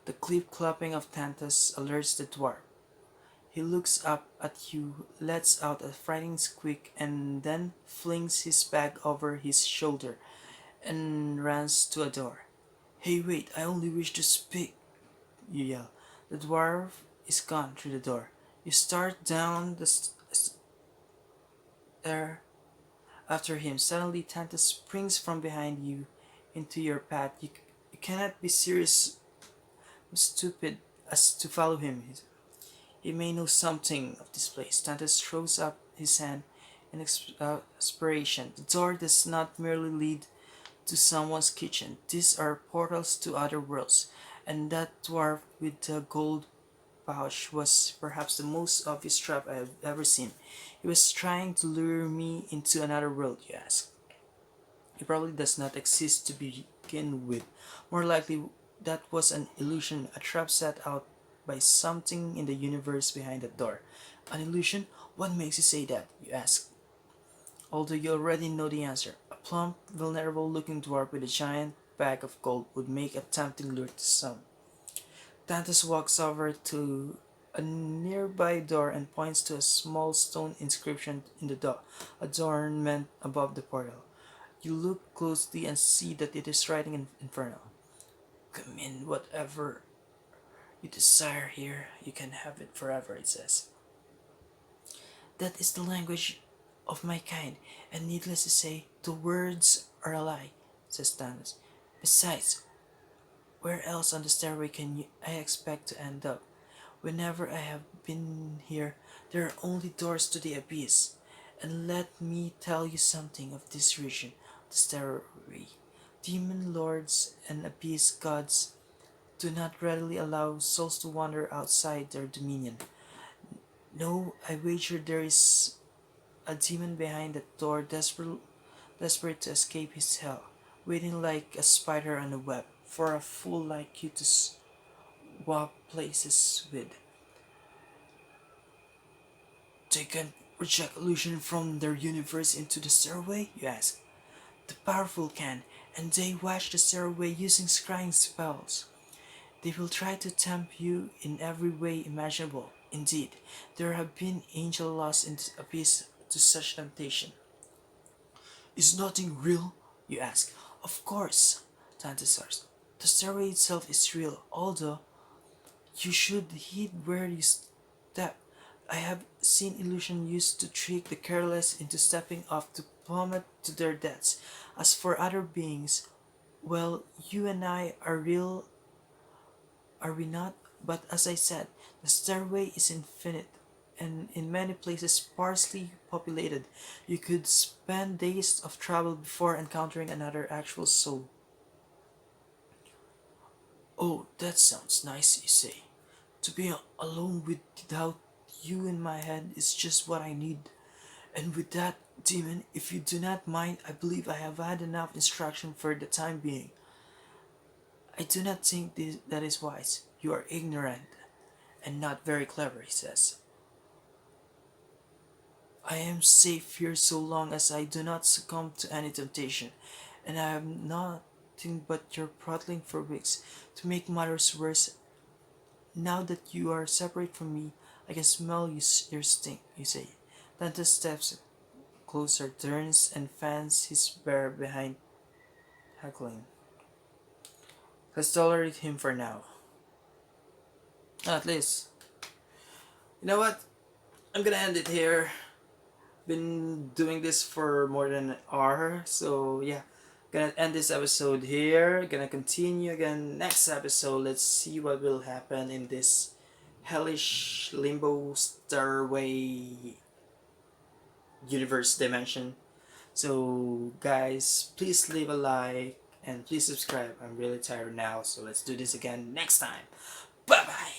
The clip-clopping of Tantus alerts the dwarf. He looks up at you, lets out a frightened squeak, and then flings his bag over his shoulder and runs to a door. Hey, wait, I only wish to speak, you yell. The dwarf is gone through the door. You start down the stair after him. Suddenly, Tantus springs from behind you into your path. You cannot be serious, stupid as to follow him. He may know something of this place. Tantus throws up his hand in desperation. The door does not merely lead to someone's kitchen. These are portals to other worlds, and that dwarf with the gold pouch was perhaps the most obvious trap I have ever seen. He was trying to lure me into another world, you ask. It probably does not exist to begin with. More likely, that was an illusion, a trap set out by something in the universe behind that door. An illusion? What makes you say that? You ask. Although you already know the answer. A plump, vulnerable looking dwarf with a giant bag of gold would make a tempting lure to some. Tantus walks over to a nearby door and points to a small stone inscription in the adornment above the portal. You look closely and see that it is writing in Infernal. Come in, whatever you desire here, you can have it forever, it says. That is the language of my kind, and needless to say, the words are a lie, says Thanos. Besides, where else on the stairway I expect to end up? Whenever I have been here, there are only doors to the abyss. And let me tell you something of this region, the stairway. Demon lords and abyss gods do not readily allow souls to wander outside their dominion. No, I wager there is a demon behind that door, desperate to escape his hell, waiting like a spider on a web for a fool like you to swap places with. They can project illusion from their universe into the stairway, you ask. the powerful can, and they watch the stairway using scrying spells. They will try to tempt you in every way imaginable. Indeed, there have been angel lost in the abyss to such temptation. Is nothing real? You ask. Of course, Dante answers. The stairway itself is real, although you should heed where you step. I have seen illusion used to trick the careless into stepping off to plummet to their deaths. As for other beings, well, you and I are real, are we not? But as I said, the stairway is infinite and in many places sparsely populated. You could spend days of travel before encountering another actual soul. Oh, that sounds nice, you say. To be alone without you in my head is just what I need. And with that, demon, if you do not mind, I believe I have had enough instruction for the time being. I do not think that is wise. You are ignorant and not very clever, he says. I am safe here so long as I do not succumb to any temptation, and I have nothing but your prattling for weeks. To make matters worse, now that you are separate from me, I can smell your stink, you say. Dante steps closer, turns, and fans his bear behind, heckling. Let's tolerate him for now. At least. You know what? I'm gonna end it here. Been doing this for more than an hour, so yeah. Gonna end this episode here. Gonna continue again next episode. Let's see what will happen in this hellish limbo stairway universe dimension. So guys, please leave a like and please subscribe. I'm really tired now, so let's do this again next time. Bye bye.